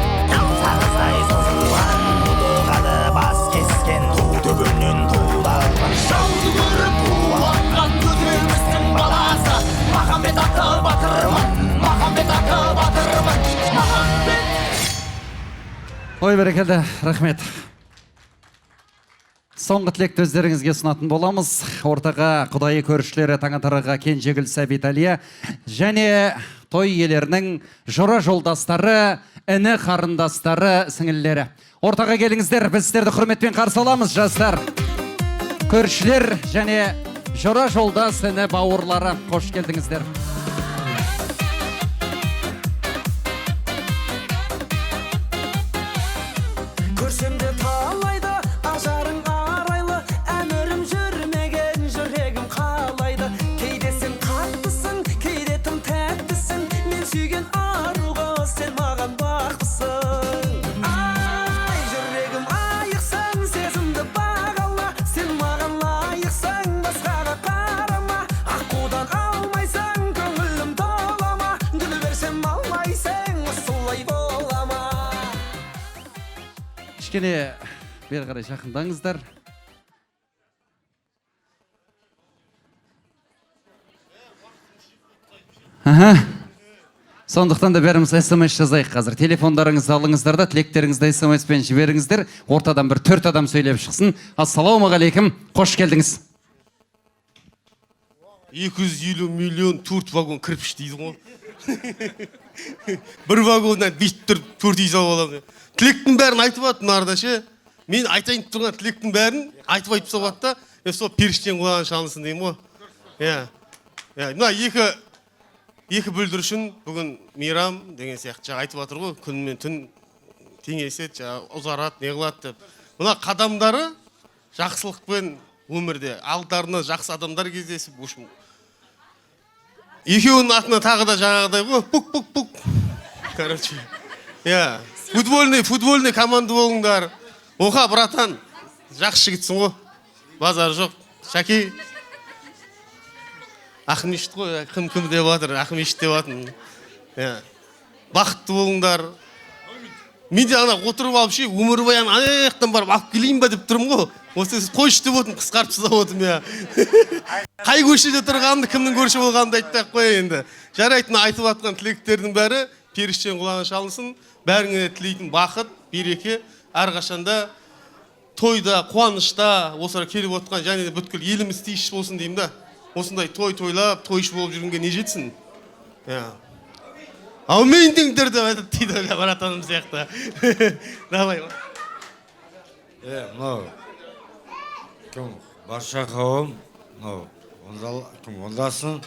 сарысай созылған тұлғады бас кескен ту түбінен туылған жауды көріп қуанған көтерілмістің баласы махамбет аты батырмын махамбет аты батырмын махамбет. Ой, бәрекелді, рахмет. Соңғы тілекті өздеріңізге ұсынатын боламыз. Ортаға құдайы көршілері Таңатарға Кенжегүл Сәбиталия және той иелерінің жора жолдастары, іні қарындастары, сіңілілері. Ортаға келіңіздер, біз сіздерді құрметпен қарсы аламыз, жастар. Көршілер және жора жолдас, іні бауырлары, қош келдіңіздер. Көрсемде талайды, ажарың арайлы, әмірім жүрмеген жүрегім қалайды. Кейде сен қаттысың, кейде тым тәттісің, мен сүйген аруға сен маған бақтысың. Ай, жүрегім айықсаң, сезімді бағала, сен маған лайықсаң, басқаға қарама. Аққудан алмайсаң, көңілім толама, гүл берсем алмайсаң, солай болама. Кішкене бері қарай жақындаңыздар. Сондықтан да бәріміз смс жазайық қазір. Телефондарыңызды алыңыздар да, тілектеріңізді смспен жіберіңіздер. Ортадан бір 4 адам сөйлеп шықсын. Ассалаумағалейкум, қош келдіңіз. 250 миллион төрт вагон кірпіш дейді ғой. Бір вагоннан бүйтіп тұрып 4 үй салып аламын. Тілектің бәрін айтып атты нарда ше. Мен айтайын тұрған тілектің бәрін айтып айтып салып атты. Сол періштен құлаған шалынсын деймін ғой. Мына екі бүлдіршін бүгін мейрам деген сияқты айтып атыр ғой. Күн мен түн теңеседі, ұзарады, не қылады деп. Мына қадамдары жақсылықпен өмірде алдарына жақсы адамдар кездесіп, екеуінің атына тағы да жаңағыдай ғой, пук. Короче, футбольный команда болыңдар. Оқа, братан, жақсы жігітсің ғой, базар жоқ. Шаки, Ақмешіт қой, кім деп атыр, Ақмешіт деп атын. Бақытты болыңдар. Мен де ана отырып алып ше, өмірбаян аяқтан барып алып келейін ба деп тұрмын ғой. Осы сіз қойшы деп отын, қысқарып жасап отым я. Қай көшеде тұрғанымды, кімнің көрші болғанымды айтпай қой енді. Жарайтын айтып атқан тілектердің бәрі періштен құлаған шалынсын. Бәріңе тілейтін бақыт, береке, әрқашанда тойда, қуанышта, осылар келіп отқан және де бүткіл еліміз тиіш болсын деймін да. Осындай тойлап, тойшы болып жүргенге не жетсін? Аумин деңдер деп айтып дейді баратаным сияқты. Давай. Мынау кім барша қауым, кім ондасын,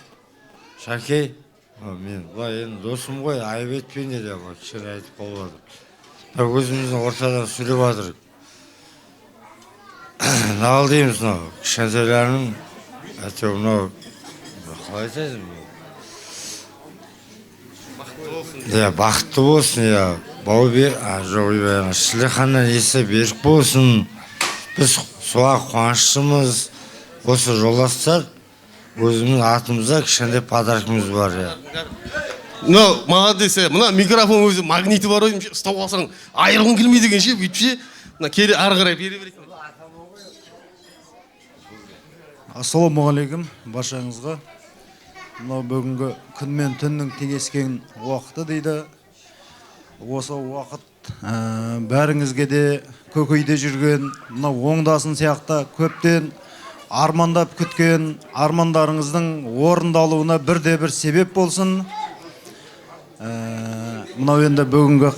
Шәке, мен бұлай енді досым ғой, айып етпейін деді, кішкене айтып қалып жатыр. Өзіміздің ортадан сөйлеп жатыр. Нағыл дейміз, кішкентайларының, әйтеуір мынау, қалай айтасың? Бақытты болсын, бау бер, жоқ, Шілеханнан есе берік болсын. Біз соға қуаныштымыз, осы жолдастар, өзімнің атымызда кішкентай подаркіміз бар. Молодец, мына микрофон өзі магниті бар ойым, ұстап алсаң айырғың келмей деген ше, бүйтпше, келе ары қарай бере беретін. Ассалаумағалейкум баршаңызға. мынау бүгінгі күн мен түннің теңескен уақыты дейді. Осы уақыт бәріңізге де көкейде жүрген мынау оңдасын сияқты көптен армандап күткен армандарыңыздың орындалуына бірде бір себеп болсын. Мынау енді бүгінгі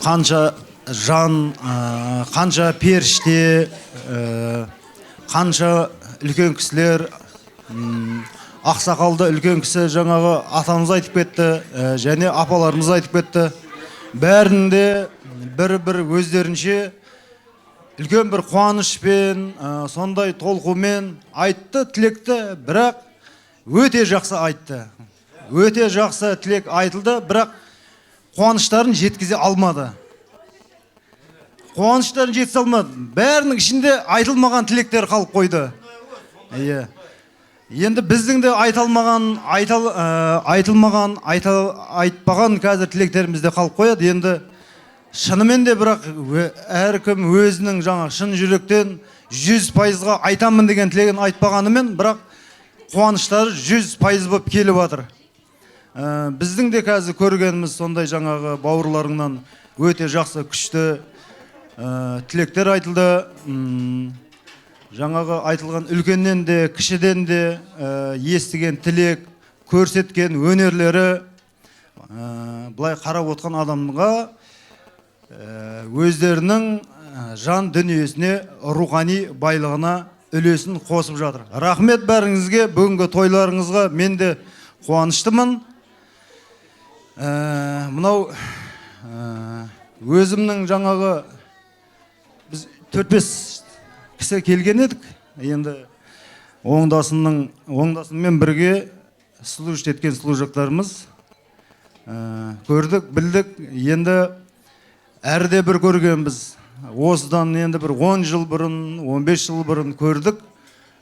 қанша жан, қанша періште, қанша үлкен кісілер, ақсақалды үлкен кісі жаңағы атамыз айтып кетті, және апаларымыз айтып кетті. Бәрінде бір өздерінше үлкен бір қуанышпен, сондай толқумен айтты, тілекті, бірақ өте жақсы айтты. Өте жақсы тілек айтылды, бірақ қуаныштарын жеткізе алмады. Қуаныштарын жеткізе алмады. Бәрінің ішінде айтылмаған тілектер қалып қойды. Енді біздің де айтпаған қазір тілектерімізде қалып қояды. Енді шынымен де бірақ әркім өзінің жаңа шын жүректен 100%-ға айтамын деген тілегін айтпағанымен, бірақ қуаныштары 100% болып келіп жатыр. Біздің де қазір көргеніміз сондай жаңағы бауырларыңнан өте жақсы күшті тілектер айтылды. Жаңағы айтылған үлкеннен де, кішіден де естіген тілек, көрсеткен өнерлері бұлай қарап отқан адамға өздерінің жан дүниесіне, рухани байлығына үлесін қосып жатыр. Рахмет бәріңізге, бүгінгі тойларыңызға мен де қуаныштымын. Мынау өзімнің жаңағы біз 4-5 кісі келген едік. Енді оңдасынмен бірге служит еткен служақтарымыз көрдік, білдік. Енді әрде бір көргенбіз. Осыдан енді бір 10 жыл бұрын, 15 жыл бұрын көрдік.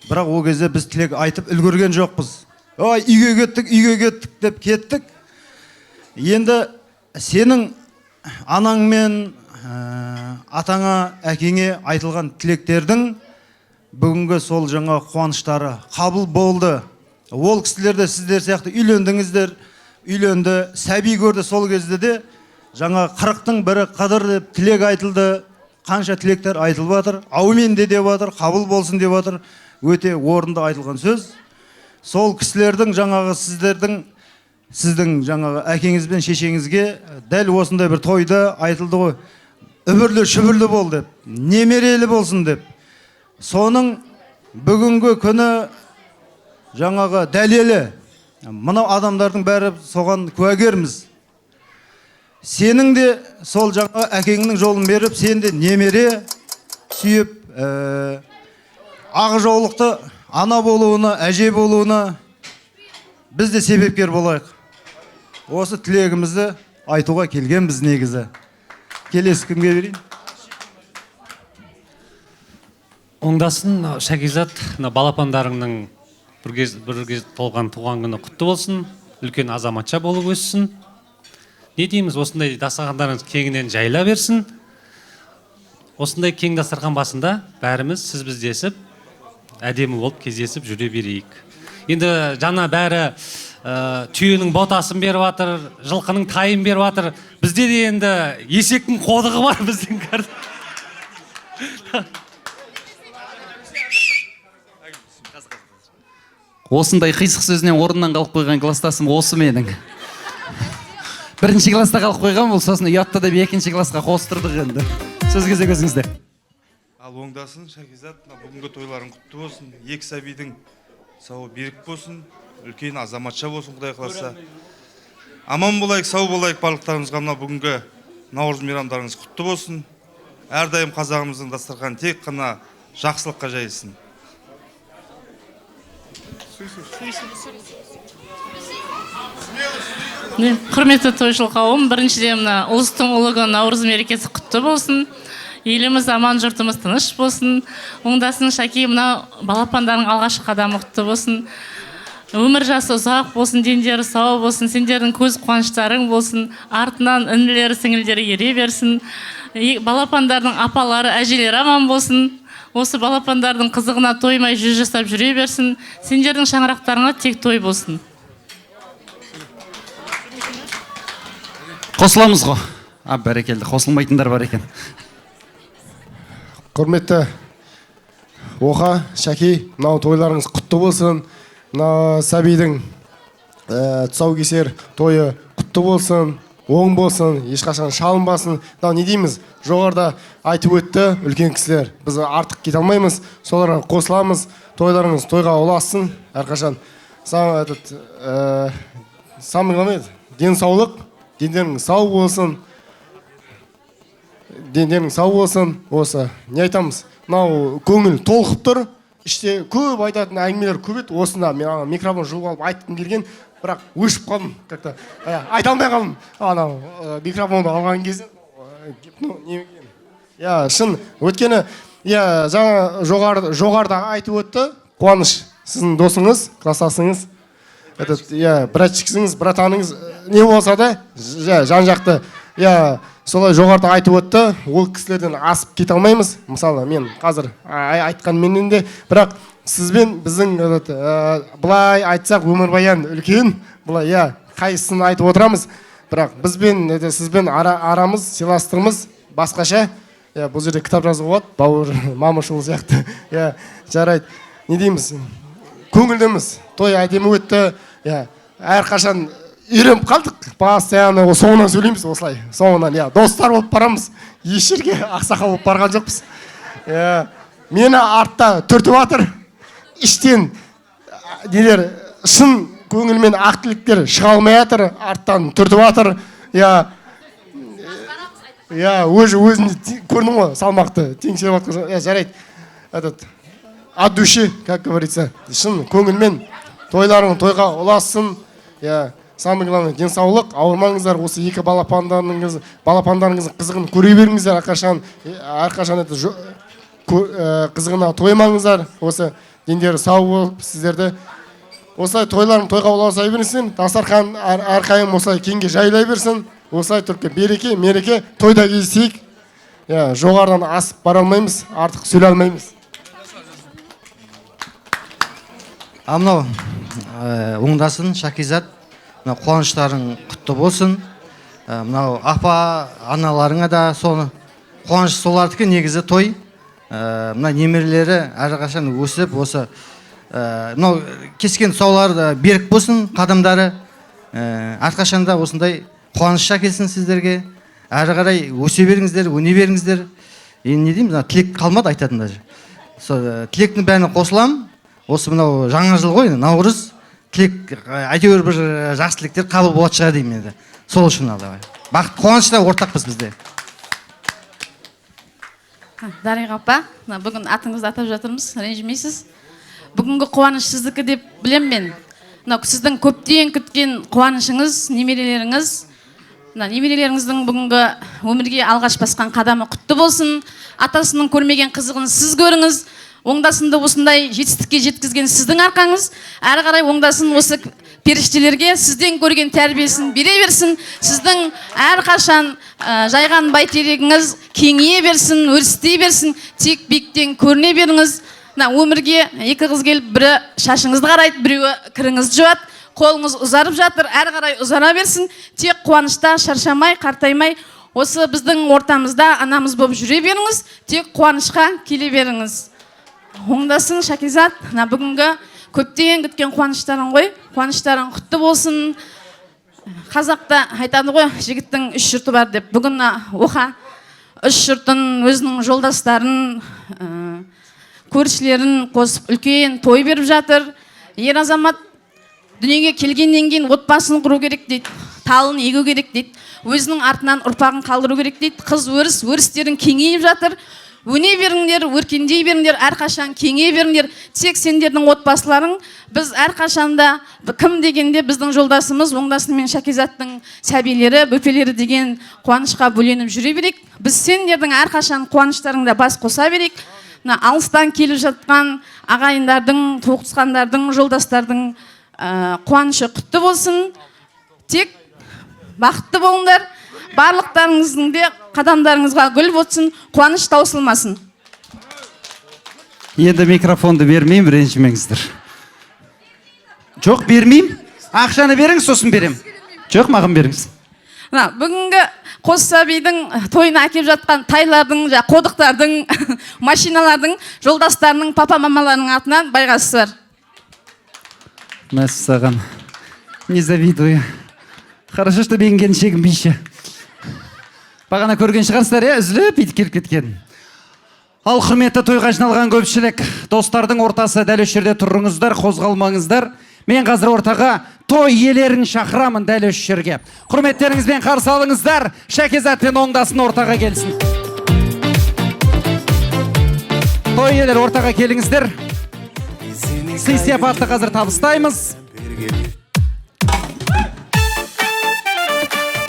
Бірақ ол кезде біз тілек айтып үлгерген жоқпыз. Ой, үйге кеттік деп кеттік. Енді сенің анаңмен атаңа, әкеңе айтылған тілектердің бүгінгі сол жаңа қуаныштары қабыл болды. Ол кісілерде сіздер сияқты үйлендіңіздер, үйленді, сәби көрді. Сол кезде де жаңа 40-тың бірі қадыр деп тілек айтылды. Қанша тілектер айтылып жатыр, аумен де деп жатыр, қабыл болсын деп жатыр. Өте орынды айтылған сөз. Сол кісілердің жаңағы сіздің жаңағы әкеңіз бен шешеңізге дәл осындай бір тойда айтылды ғой. Үбірлі шүбірлі бол деп, немерелі болсын деп. Соның бүгінгі күні жаңағы дәлелі. Мынау адамдардың бәрі соған куәгерміз. Сенің де сол жаңа әкеңнің жолын беріп, сен де немере сүйіп, ақ жаулықты ана болуына, әже болуына біз де себепкер болайық. Осы тілегімізді айтуға келген біз негізі. Келесі кімге берейін? Оңдасын Шәкизат, балапандарыңның бір кез толған туған күні құтты болсын, үлкен азаматша болып өссін. Не дейміз, осындай дастархандарыңыз кеңінен жайыла берсін. Осындай кең дастархан басында бәріміз сіз біздесіп, әдемі болып кездесіп жүре берейік. Енді жаңа бәрі түйенің ботасын беріп жатыр, жылқының тайын беріп жатыр. Бізде де енді есектің қодығы бар біздің кәрді. Осындай қисық сөзінен орыннан қалып қойған кластасым осы менің. Бірінші класста қалып қойған бұл, сосын ұятты деп екінші классқа қостырдық енді. Сөз кезек өзіңізде. Ал оңдасын Шәкизат, бүгінгі тойларың құтты болсын. Екі сәбидің сауы берік болсын, үлкен азаматша болсын, Құдай қаласа. Аман болайық, сау болайық барлықтарымызға. Мына бүгінгі Наурыз мейрамдарыңыз құтты болсын. Әрдайым қазағымыздың дастарханы тек қана жақсылыққа жайылсын. Құрметті тойшыл қауым, біріншіден ұлыстың ұлы күні Наурыз мерекесі құтты болсын. Еліміз аман, жұртымыз тыныш болсын. Оңдасын Шәки, мына балапандардың алғашқы қадамы құтты болсын. Өмір жасы ұзақ болсын, дендері сау болсын, сендердің көз қуаныштарың болсын. Артынан інілері, сіңілдері ере берсін. Балапандардың апалары, әжелері аман болсын. осы балапандардың қызығына тоймай жүз жасап жүре берсін. Сендердің шаңырақтарыңа тек той болсын. Қосыламыз ғой. Бәрекелді, қосылмайтындар бар екен. Құрметті Оқа, Шәки, мынау тойларыңыз құтты болсын. Мына сәбидің тұсаукесер тойы құтты болсын, оң болсын, ешқашан шалынбасын. Мынау не дейміз? Жоғарыда айтып өтті үлкен кісілер. Біз артық кете алмаймыз, соларға қосыламыз. Тойларыңыз тойға ұлассын, әрқашан. Самый главный денсаулық, дендерің сау болсын. Дендерің сау болсын. Осы не айтамыз? Мынау көңіл толқып тұр. Іште көп айтатын әңгімелер көп еді. Осында мен микрофон жұлып алып айтқым келген, бірақ өшіп қалдым. Как-то айта алмай қалдым. Анау микрофонды алған кезде шын өткені жаңа жоғарыда айтып өтті. Қуаныш, сіздің досыңыз, кластасыңыз. Братчиксіңіз, братаныңыз не болса да жан жақты. Солай жоғарыда айтып өтті, ол кісілерден асып кете алмаймыз. Мысалы, мен қазір айтқанменен де, бірақ сізбен біздің бұлай айтсақ өмірбаян үлкен, бұлай қайсысын айтып отырамыз. Бірақ бізбен, сізбен арамыз, сыйластығымыз басқаша. Бұл жерде кітап жазып болады, Бауыр Мамышұлы сияқты. Жарайды. Не дейміз? Көңілдіміз. Той әдемі өтті. Әрқашан үйреніп қалдық. Постоянно соңынан сөйлейміз осылай. Соңынан достар болып барамыз. Еш жерге ақсақал болып барған жоқпыз. Мені артта түртіп жатыр. Іштен нелер шын көңілмен ақ тілектер шыға алмай жатыр. Арттан түртіп жатыр. Өзін көрдің ғой, салмақты теңселіп жатқан. Жарайды. От души, как говорится. Шын көңілмен тойларың тойға ұлассын. Самый главный денсаулық, ауырмаңыздар. Осы екі балапандарыңыздың қызығын көре беріңіздер. Әрқашан қызығына тоймаңыздар. Осы дендері сау болып сіздерді. Осылай тойларың тойға ұласа берсін. Дастархан әрқайым осылай кеңге жайылай берсін. Осылай түркі береке, мереке, тойда кездесейік. Жоғарыдан асып бара алмаймыз, артық сөйлей алмаймыз. Мынау оңдасын, Шәкизат, қуаныштарың құтты болсын. Мынау апа, аналарыңа да соны қуаныш солардікі негізі той. Мына немерелері әрқашан өсіп, осы мынау кескен тұсаулары берік болсын, қадамдары. Әрқашанда осындай қуаныш әкелсін сіздерге. Әрі қарай өсе беріңіздер, өне беріңіздер. Не дейміз, тілек қалмады айтатын даже. Тілектің бәріне қосылам. Осы мынау жаңа жыл ғой, Наурыз. Тілек, әйтеуір бір жақсы тілектер қабыл болады шығар деймін енді. Сол үшін алды. Бақыт, қуанышта ортақпыз бізде. Дариға апа, бүгін атыңызды атап жатырмыз, ренжімейсіз. Бүгінгі қуаныш сіздікі деп білем мен. Сіздің көптен күткен қуанышыңыз, немерелеріңіз. Немерелеріңіздің бүгінгі өмірге алғаш басқан қадамы құтты болсын. Атасының көрмеген қызығын сіз көріңіз. Оңдасынды осындай жетістікке жеткізген сіздің арқаңыз. Әрі қарай оңдасын осы періштелерге сізден көрген тәрбиесін бере берсін. Сіздің әрқашан жайған бәйтерегіңіз кеңейе берсін, өрістей берсін. Тек биіктен көріне беріңіз. Өмірге екі қыз келіп, бірі шашыңызды қарайды, біреуі кіріңізді жуады. Қолыңыз ұзарып жатыр, әрі қарай ұзара берсін. Тек қуанышта шаршамай, қартаймай, осы біздің ортамызда анамыз болып жүре беріңіз. Тек қуанышқа келе беріңіз. Оңдасын, Шәкизат, бүгінгі көптен күткен қуаныштарың ғой. Қуаныштарың құтты болсын. Қазақта айтады ғой, жігіттің үш жұрты бар деп. Бүгін Оқа үш жұртын, өзінің жолдастарын, көршілерін қосып үлкен той беріп жатыр. Ер азамат дүниеге келгеннен кейін отбасын құру керек дейді. Талын егу керек дейді. Өзінің артынан ұрпағын қалдыру керек дейді. Қыз өріс, өрістерін кеңейіп жатыр. Өне беріңдер, өркендей беріңдер, әрқашан кеңей беріңдер. Тек сендердің отбасыларың, біз әрқашанда кім дегенде біздің жолдасымыз, Оңдасын мен Шәкизаттың сәбилері, бөпелері деген қуанышқа бөленіп жүре берейік. Біз сендердің әрқашан қуаныштарыңда бас қоса берейік. Алыстан келіп жатқан ағайындардың, туысқандардың, жолдастардың қуанышы құтты болсын. Тек бақытты болыңдар. Барлықтарыңыздың де қадамдарыңызға гүл болсын, қуаныш таусылмасын. Енді микрофонды бермеймін, ренжімеңіздер. Жоқ, бермеймін. Ақшаны беріңіз, сосын берем. Жоқ, маған беріңіз. Бүгінгі қос сәбидің тойына әкеп жатқан тайлардың, қодықтардың, машиналардың, жолдастарының, папа-мамаларының атынан байғасыздар. Мәссаған. Не завидую. Хорошо, что мен келіншегім бейші. Бағана көрген шығарсыздар, үзіліп ит келіп кеткен. Ал құрметті тойға жиналған көпшілік, достардың ортасы дәл осы жерде тұрыңыздар, қозғалмаңыздар. Мен қазір ортаға той иелерін шақырамын дәл осы жерге. Құрметтеріңізбен қарсы алыңыздар, Шәкизат пен оңдасын ортаға келсін. Той иелер ортаға келіңіздер. Сый сияпатты қазір табыстаймыз.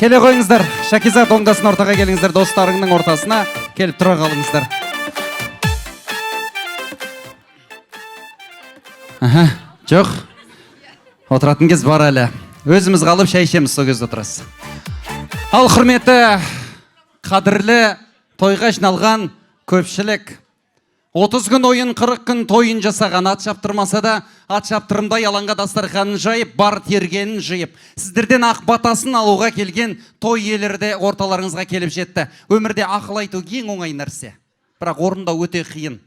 Келе қойыңыздар, Шәкизат оңдасын ортаға келіңіздер, достарыңның ортасына келіп тұра қалыңыздар. Жоқ, отыратын кез бар әлі. Өзіміз қалып шай ішеміз, сол кезде отырасыз. Ал құрметті, қадірлі тойға жиналған көпшілік, 30 күн ойын, 40 күн тойын жасаған, ат шаптырмаса да, ат шаптырымдай алаңға дастарханын жайып, бар тергенін жиып, сіздерден ақ батасын алуға келген той иелері орталарыңызға келіп жетті. Өмірде ақыл айту ең оңай нәрсе, бірақ орындау өте қиын.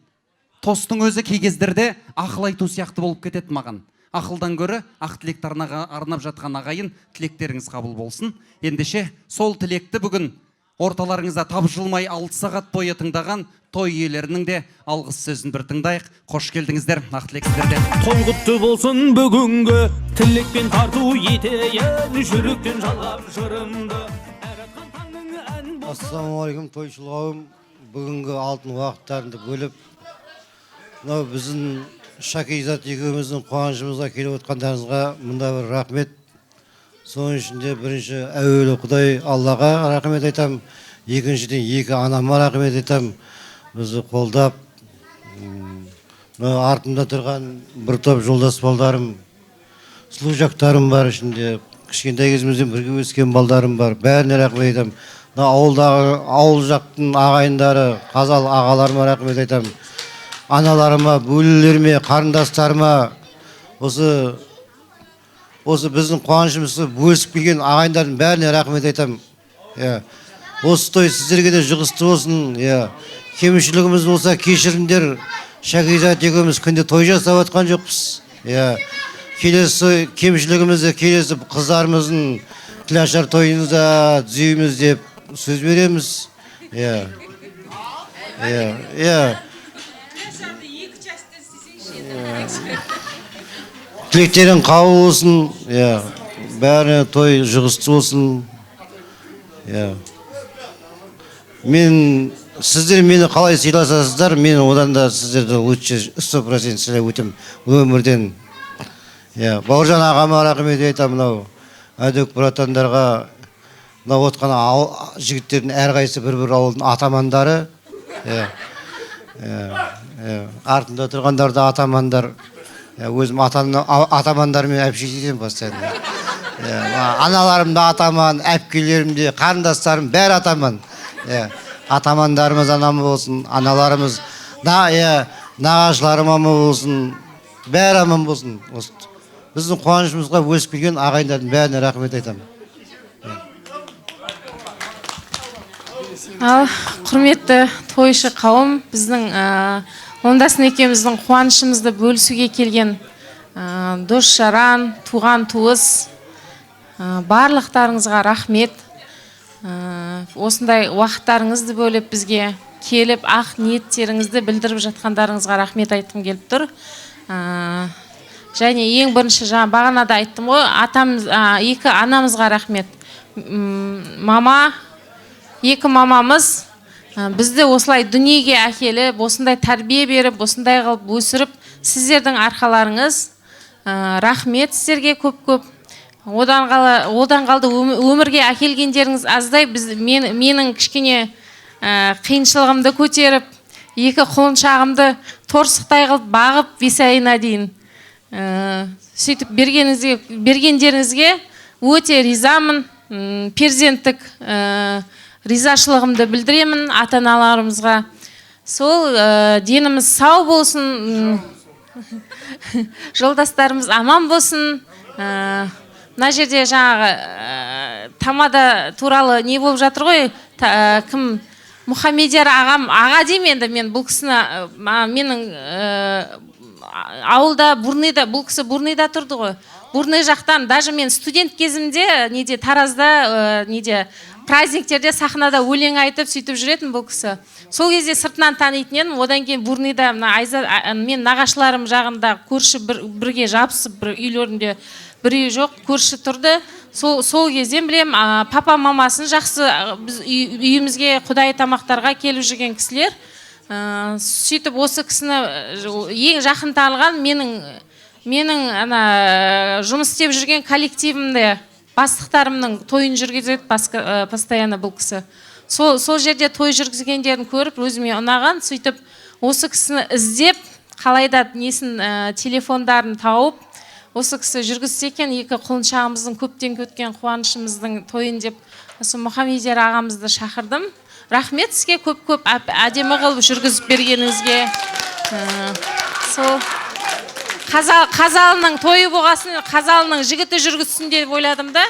Тостың өзі кей кездерде ақыл айту сияқты болып кетеді маған. Ақылдан көрі ақ тілекті арнап жатқан ағайын, тілектеріңіз қабыл болсын. Ендеше сол тілекті бүгін орталарыңызда тапжылмай 6 сағат бойы тыңдаған той иелерінің де алғыс сөзін бір тыңдайық. Қош келдіңіздер, ақ тілексіздерде. Той құтты болсын бүгінгі, тілекпен тарту етейін, жүректен жалап жырымды. Ассалаумағалейкум, тойшыл қауым. Бүгінгі алтын уақыттарында бөліп, мынау біздің Шәкизат екеуміздің қуанышымызға келіп отқандарыңызға мында бір рахмет. Соның ішінде бірінші әуелі Құдай Аллаға рахмет айтам, екіншіден екі анама рахмет айтам. Бізді қолдап, артымда тұрған бір топ жолдас балдарым, сұлу жақтарым бар ішінде, кішкентай кезімізден бірге өскен балдарым бар. Бәріне рахмет айтам. Ауыл жақтың ағайындары, қазал ағаларыма рахмет айтам. Аналарыма, бөлелеріме, қарындастарыма, осы біздің қуанышымызды бөлісіп келген ағайындардың бәріне рахмет айтам. Осы той сіздерге де жұғысты болсын. Кемшілігіміз болса кешіріңдер. Шәкизат екеуміз күнде той жасап отқан жоқпыз. Келесі кемшілігімізді келесі қыздарымыздың тілашар тойыңызда түзейміз деп сөз береміз. Тілектерің қабыл болсын, бәріне той жұғысты болсын. Сіздер мені қалай сыйласасыздар, мен одан да сіздерді лучше 100% сыйлай өтем өмірден. Бауыржан ағама рахмет айтам, мынау әдік бұратандарға, мынау отқан жігіттердің әрқайсы бір-бір ауылдың атамандары. Артында тұрғандар да атамандар. Өзім атамандармен әпшейден бастадым. Аналарым да атаман, әпкелерім де, қарындастарым бәрі атаман. Атамандарымыз анамы болсын, аналарымыз, нағашыларым аман болсын, бәрі аман болсын. Біздің қуанышымызға өсіп келген ағайындардың бәріне рахмет айтам. Құрметті тойшы қауым, біздің оңдасын екеуміздің қуанышымызды бөлісуге келген дос жаран, туған туыс, барлықтарыңызға рахмет. Осындай уақыттарыңызды бөліп бізге келіп, ақ ниеттеріңізді білдіріп жатқандарыңызға рахмет айтқым келіп тұр. Және ең бірінші бағанада айттым ғой, екі анамызға рахмет. Екі мамамыз бізді осылай дүниеге әкеліп, осындай тәрбие беріп, осындай қылып өсіріп, сіздердің арқаларыңыз. Рахмет сіздерге көп-көп. Одан қалды өмірге әкелгендеріңіз аздай, менің кішкене қиыншылығымды көтеріп, екі құлыншағымды торсықтай қылып бағып 5 айына дейін сөйтіп бергендеріңізге өте ризамын. Перзенттік ризашылығымды білдіремін ата-аналарымызға. сол деніміз сау болсын, жолдастарымыз аман болсын. Мына жерде жаңағы тамада туралы не болып жатыр ғой, кім Мұхамедияр ағам, аға деймін енді мен бұл кісіні, менің ауылда Бурныйда, бұл кісі Бурныйда тұрды ғой. Бурный жақтан, даже мен студент кезімде неде Таразда неде праздниктерде сахнада өлең айтып сөйтіп жүретін бұл кісі. Сол кезде сыртынан танитын едім. Одан кейін Бурныйда мен нағашыларым жағында көрші бірге жабысып, бір үйлерінде бір үй жоқ, көрші тұрды. Сол кезден білем, папа мамасын жақсы, біз үйімізге құдай тамақтарға келіп жүрген кісілер. Сөйтіп осы кісіні ең жақын танылған менің жұмыс істеп жүрген коллективімде бастықтарымның тойын жүргізеді постоянно бұл кісі. Сол жерде той жүргізгендерін көріп, өзіме ұнаған. Сөйтіп осы кісіні іздеп, қалайда несін телефондарын тауып, осы кісі жүргізсе екен, екі құлыншағымыздың көптен көткен қуанышымыздың тойын деп, осы Мұхамедияр ағамызды шақырдым. Рахмет сізге көп әдемі қылып жүргізіп бергеніңізге. Сол Қазалының тойы болғасын, Қазалының жігіті жүргізсін деп ойладым да.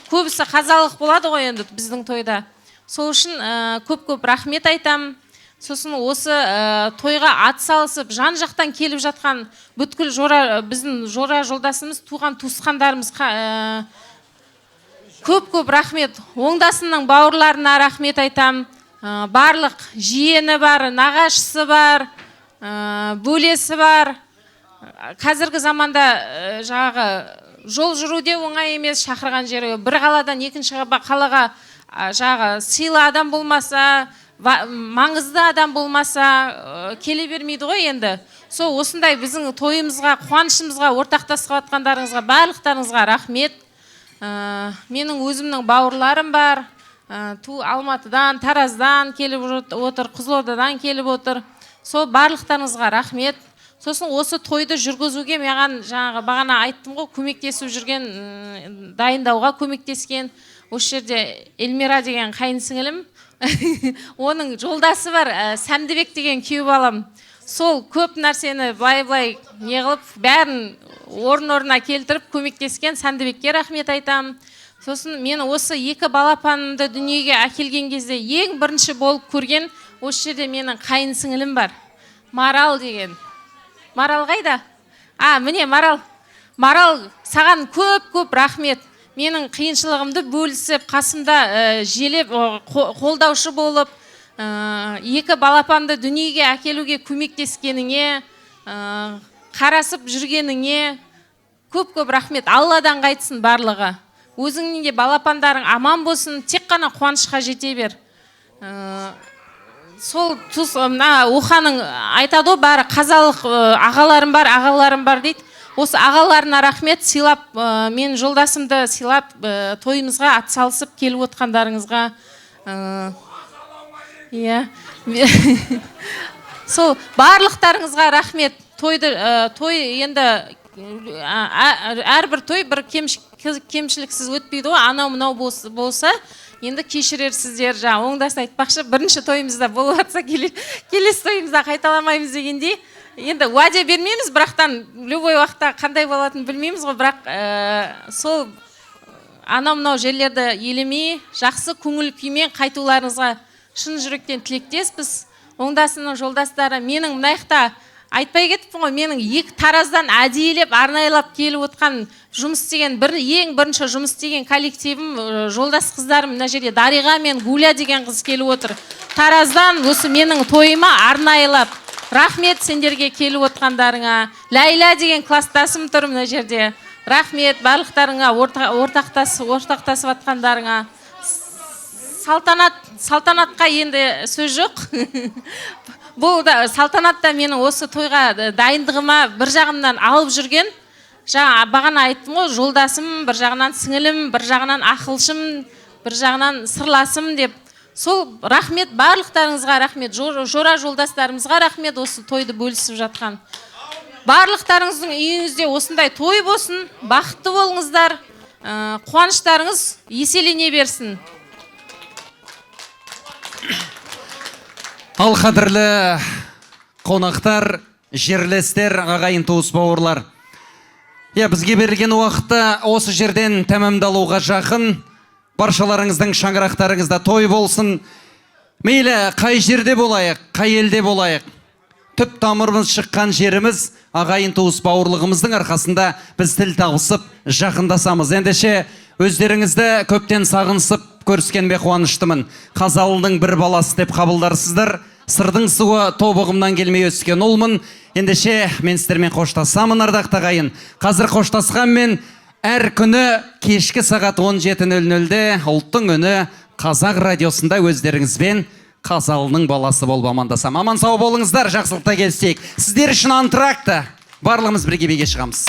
Көбісі қазалық болады ғой енді біздің тойда. Сол үшін көп рахмет айтам. Сосын осы тойға ат салысып, жан жақтан келіп жатқан бүткіл біздің жора жолдасымыз, туған туысқандарымыз көп рахмет. Оңдасының бауырларына рахмет айтам. Барлық жиені бар, нағашысы бар, бөлесі бар. Қазіргі заманда жаңағы жол жүруде оңай емес, шақырған жері. Бір қаладан екінші қалаға жаңағы сыйлы адам болмаса, маңызды адам болмаса келе бермейді ғой енді. Сол осындай біздің тойымызға, қуанышымызға ортақтасып жатқандарыңызға, барлықтарыңызға рахмет. Менің өзімнің бауырларым бар. Алматыдан, Тараздан келіп отыр, Қызылордадан келіп отыр. Сол барлықтарыңызға рахмет. Сосын осы тойды жүргізуге маған жаңағы бағана айттым ғой, көмектесіп жүрген, дайындауға көмектескен осы жерде Эльмира деген қайын сіңілім. Оның жолдасы бар, Сәндібек деген күйеу балам. Сол көп нәрсені былай не қылып, бәрін орын-орнына келтіріп көмектескен Сәндібекке рахмет айтам. Сосын мен осы екі балапанымды дүниеге әкелген кезде ең бірінші болып көрген осы жерде менің қайын сіңілім бар. Марал деген. Марал қайда? Міне Марал. Марал, саған көп рахмет. Менің қиыншылығымды бөлісіп, қасымда желеп, қолдаушы болып, екі балапанды дүниеге әкелуге көмектескеніңе, қарасып жүргеніңе көп рахмет. Алладан қайтсын барлығы. Өзіңнің де балапандарың аман болсын, тек қана қуанышқа жете бер. Сол Уханың айтады ғой, бәрі қазалық ағаларым бар дейді. Осы ағаларына рахмет, сыйлап, мен жолдасымды сыйлап, тойымызға атсалысып келіп отқандарыңызға. Сол барлықтарыңызға рахмет. Той енді әрбір той бір кемшіліксіз өтпейді ғой, анау-мынау болса, енді кешірерсіздер. Оңдасын айтпақшы, бірінші тойымызда болып жатса, келесі тойымызда қайталамаймыз дегендей. Енді уәде бермейміз, бірақтан любой уақытта қандай болатынын білмейміз ғой, бірақ сол анау-мынау жерлерді елемей, жақсы көңіл күймен қайтуларыңызға шын жүректен тілектеспіз. Оңдасының жолдастары, менің мынаяқта айтпай кетіппін ғой, менің екі Тараздан әдейілеп, арнайлап келіп отқан жұмыс істеген, ең бірінші жұмыс істеген коллективім, жолдас қыздарым, мына жерде Дариға мен Гуля деген қыз келіп отыр. Тараздан осы менің тойыма арнайлап. Рахмет сендерге келіп отқандарыңа. Ләйла деген класстасым тұр мына жерде. Рахмет барлықтарыңа, ортақтасып атқандарыңа. Салтанатқа енді сөз жоқ. Бұл салтанатта менің осы тойға дайындығыма бір жағымнан алып жүрген, жаңа бағана айттым ғой, жолдасым, бір жағынан сіңілім, бір жағынан ақылшым, бір жағынан сырласым деп. Сол рахмет, барлықтарыңызға рахмет, жора жолдастарымызға рахмет, осы тойды бөлісіп жатқан. Барлықтарыңыздың үйіңізде осындай той болсын, бақытты болыңыздар, қуаныштарыңыз еселене берсін. Ал қадірлі қонақтар, жерлестер, ағайын туыс бауырлар. Бізге берілген уақытта осы жерден тәмамдалуға жақын. Баршаларыңыздың шаңырақтарыңызда той болсын. Мейлі қай жерде болайық, қай елде болайық. Түп тамырымыз шыққан жеріміз, ағайын туыс бауырлығымыздың арқасында біз тіл табысып жақындасамыз. Ендеше өздеріңізді көптен сағынысып көріскенбе қуаныштымын. Қазалының бір баласы деп қабылдарсыздар. Сырдың суы тобығымнан келмей өскен ұлмын. Ендеше мен сіздермен қоштасамын, ардақты ағайын. Қазір қоштасқанмен әр күні кешкі сағат 17:00-де ұлттың үні Қазақ радиосында өздеріңізбен Қазалының баласы болып амандасам. Аман сау болыңыздар, жақсылықта келсек. Сіздер үшін антракты. Барлығымыз бірге биге шығамыз.